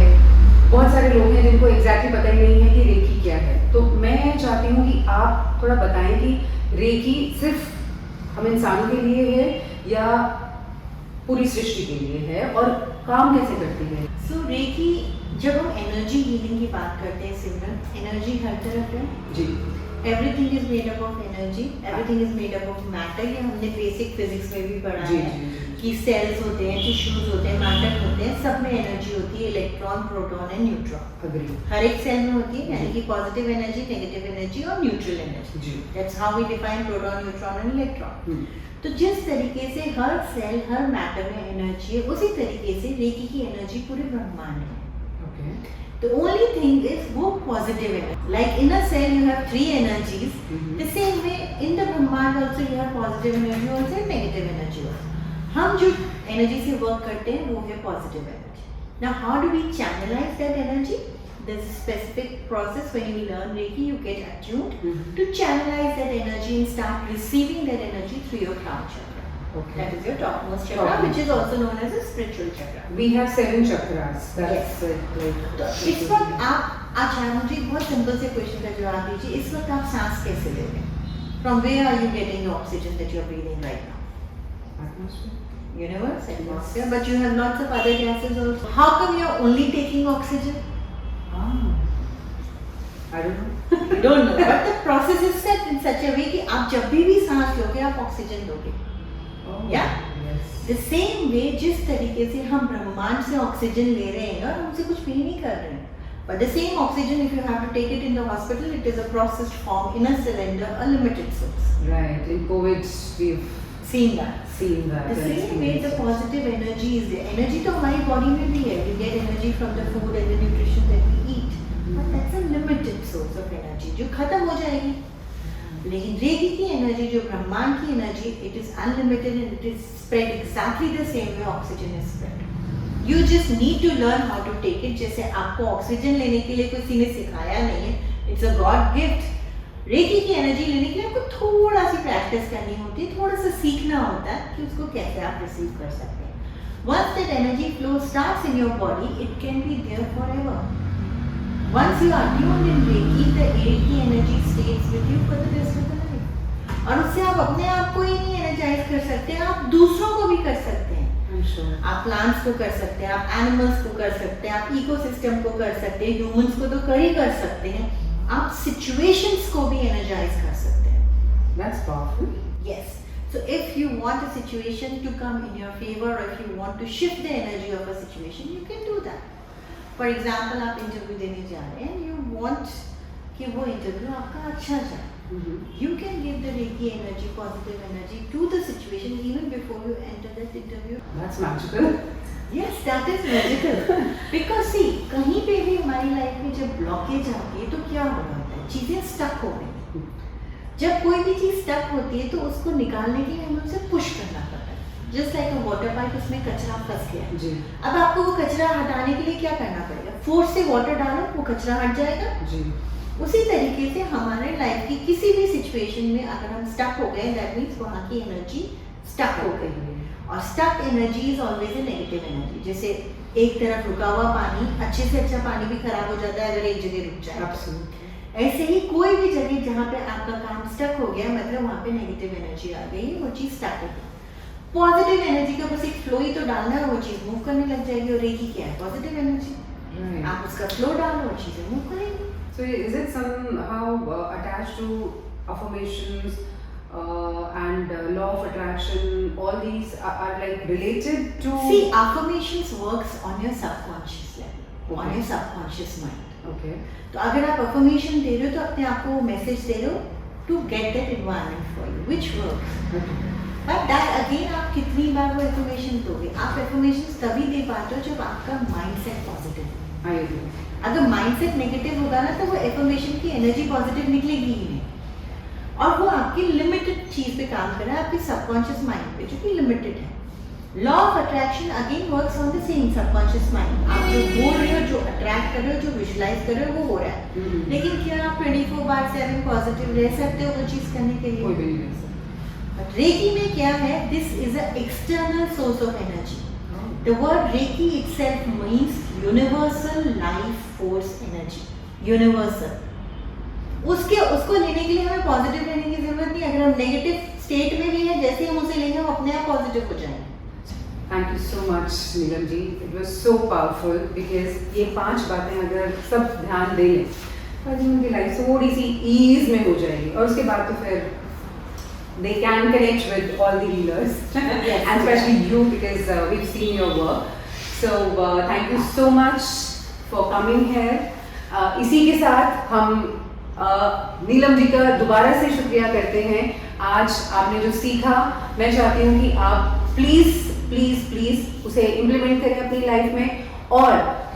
बहुत सारे लोग हैं जिनको एग्जैक्टली पता ही नहीं है कि रेकी क्या है. तो मैं चाहती हूँ कि आप थोड़ा बताएं कि रेकी सिर्फ हम इंसानों के लिए है या पूरी सृष्टि के लिए है और काम कैसे करती है. सो रेकी जब हम एनर्जी हीलिंग की बात करते हैं सिमरन, एनर्जी हर तरफ है. जी. Everything is made up of energy, everything is made up of matter. ये हमने बेसिक फिजिक्स में भी पढ़ा जी, है जी, जी. कि सेल्स होते हैं, टिश्यूज होते हैं, मैटर होते हैं, सब में एनर्जी होती है. Electron, proton and neutron agree. हर एक सेल में होती है, यानी कि पॉजिटिव एनर्जी, नेगेटिव एनर्जी और न्यूट्रल एनर्जी. जी. That's how we define proton, neutron and electron. Hmm. तो जिस तरीके से हर सेल, हर मैटर में एनर्जी है, उसी तरीके से रेकी की एनर्जी पूरे ब्रह्मांड में है. Okay. The only thing is वो positive energy. Like in a cell you have three energies. Mhm. The same way in the Brahmand also you have positive energy also and negative energy also. हम जो energy से work करते हैं वो है positive energy. Now how do we channelize that energy? There's a specific process when you learn Reiki, you get attuned Mhm. to channelize that energy and start receiving that energy through your crown chakra. Okay. That is your topmost chakra, Topmost. which is also known as a spiritual chakra. We have 7 chakras. That's Yes. like. तो इस वक्त आप अच्छा मुझे बहुत सिंपल से क्वेश्चन का जवाब दीजिए. इस वक्त आप सांस कैसे ले रहे हैं? From where are you getting the oxygen that you are breathing right now? Atmosphere. Universe, atmosphere, but you have lots of other gases also. How come you are only taking oxygen? Ah. I don't know. You don't know. But the process is set in such a way कि आप जब भी सांस लोगे आप ऑक्सीजन लोगे. Oh. Yeah? Yes. The same way जिस तरीके से हम ब्रह्मांड से ऑक्सीजन ले रहे हैं और हमसे कुछ फील नहीं कर रहे हैं. But the same oxygen, if you have to take it in the hospital, it is a processed form in a cylinder, a limited source. Right. In COVID, we've Seen that. seen that. The and same way the experienced it. positive energy is there. Energy तो हमारी body में भी है. We get energy from the food and the nutrition that we eat. But that's a limited source of energy जो खत्म हो जाएगी. लेकिन रेकी की एनर्जी जो ब्रह्मांड की energy, it is unlimited and it is spread exactly the same way oxygen is spread. You just need to learn how to take it. जैसे आपको ऑक्सीजन लेने के लिए किसी ने सिखाया नहीं है. It's a God gift. Reiki की एनर्जी लेने के लिए आपको थोड़ा सी प्रैक्टिस करनी होती है, थोड़ा सा सीखना होता है कि उसको कैसे आप रिसीव कर सकते हैं. Once that energy flow starts in your body, it can be there forever. Once you are tuned in Reiki, the Reiki energy stays with you for the rest of the life. और उससे आप अपने आप को ही नहीं एनर्जाइज कर सकते, आप दूसरों को भी कर सकते हैं. I'm sure. आप प्लांट्स को कर सकते हैं, आप एनिमल्स को कर सकते हैं, आप इकोसिस्टम को कर सकते हैं, ह्यूमंस को तो कर ही कर सकते हैं. आप सिचुएशंस को भी एनर्जाइज कर सकते हैं. That's powerful. Yes. So if you want a situation to come in your favor or if you want to shift the energy of a situation, you can do that. For example, आप इंटरव्यू देने जा रहे हैं, you want कि वो इंटरव्यू आपका अच्छा जाए. Mm-hmm. You can give the Reiki energy, positive energy to the situation even before you enter that interview. That's magical. Yes, that is magical. Because see, कहीं पे भी हमारी लाइफ में जब ब्लॉकेज आती है तो क्या हो रहा होता है? चीजें स्टक हो गई. जब कोई भी चीज स्टक होती है तो उसको निकालने के लिए हमें उसे पुश करना पड़ता है. जस्ट लाइक अ वाटर पाइप, उसमें कचरा फंस गया. जी. अब आपको वो कचरा हटाने के लिए क्या करना पड़ेगा? फोर्स से वाटर डालो, वो कचरा हट जाएगा. जी. उसी तरीके से हमारे लाइफ की किसी भी सिचुएशन में अगर हम स्टक हो गए, दैट मीन्स वहाँ की एनर्जी स्टक हो गई. और stuck energy is always a negative energy. जैसे एक तरफ रुका हुआ पानी, अच्छे से अच्छा पानी भी खराब हो जाता है अगर एक जगह रुक जाए. Absolutely. ऐसे ही कोई भी जगह जहाँ पे आपका काम स्टक हो गया, मतलब वहाँ पे नेगेटिव एनर्जी आ गई, वो चीज स्टक हो गई. पॉजिटिव एनर्जी का बस एक फ्लो ही तो डालना है, वो चीज मूव करने लग जाएगी. और रेकी क्या है? Positive energy. Right. आप उसका फ्लो डालो और चीजें मूव करेंगी. So is it somehow attached to affirmations and law of attraction? All these are like related to. See, affirmations works on your subconscious level. On Okay. A subconscious mind. Okay. तो अगर आप अफर्मेशन दे रहे हो तो अपने आप को वो मैसेज दे रहे हो to get that environment for you which works. Okay. But that again आप कितनी बार वो एफर्मेशन दोगे? आप एफर्मेशन तभी दे पाते हो जब आपका माइंडसेट पॉजिटिव हो। I agree. अगर माइंडसेट नेगेटिव होगा ना तो वो एफर्मेशन की एनर्जी पॉजिटिव निकलेगी ही नहीं, और वो आपकी लिमिटेड चीज पे काम कर रहा है, आपके सबकॉन्शियस माइंड पे जो कि लिमिटेड है। Law of attraction again works on the same subconscious mind. आप जो बोल रहे हो, जो अट्रैक्ट कर रहे हो, जो विजुलाइज कर रहे हो, वो हो रहा है। लेकिन क्या आप 24/7 पॉजिटिव रह सकते हो वो चीज करने के कोई भी लिए? नहीं रह सकता। बट रेकी में क्या है? This is a external source of energy. The word Reiki itself means universal life force energy. Universal. उसको लेने के लिए हमें पॉजिटिव रहने की जरूरत नहीं। अगर हम नेगेटिव स्टेट में भी हैं, जैसे हम उसे लेंगे हम अपने आप पॉजिटिव हो जाएंगे। Thank you so much, Neelam ji. It was so powerful because ये 5 बातें अगर सब ध्यान दे लें तो उनकी लाइफ थोड़ी सी ईज में हो जाएगी, और उसके बाद तो फिर they can connect with all the healers Yes. and especially you because we've seen your work. So thank you so much for coming here. इसी के साथ हम नीलम जी का दोबारा से शुक्रिया करते हैं। आज आपने जो सीखा, मैं चाहती हूँ कि आप प्लीज प्लीज प्लीज उसे इम्प्लीमेंट करें अपनी लाइफ में, और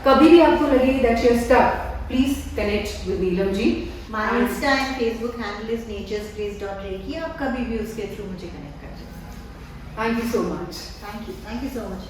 कभी भी आपको लगे that you are stuck, please connect with Neelam ji. My Insta and Facebook handle is naturesgrace.reiki. आप कभी भी उसके थ्रू मुझे कनेक्ट कर सकते हैं। Thank you so much. Thank you so much.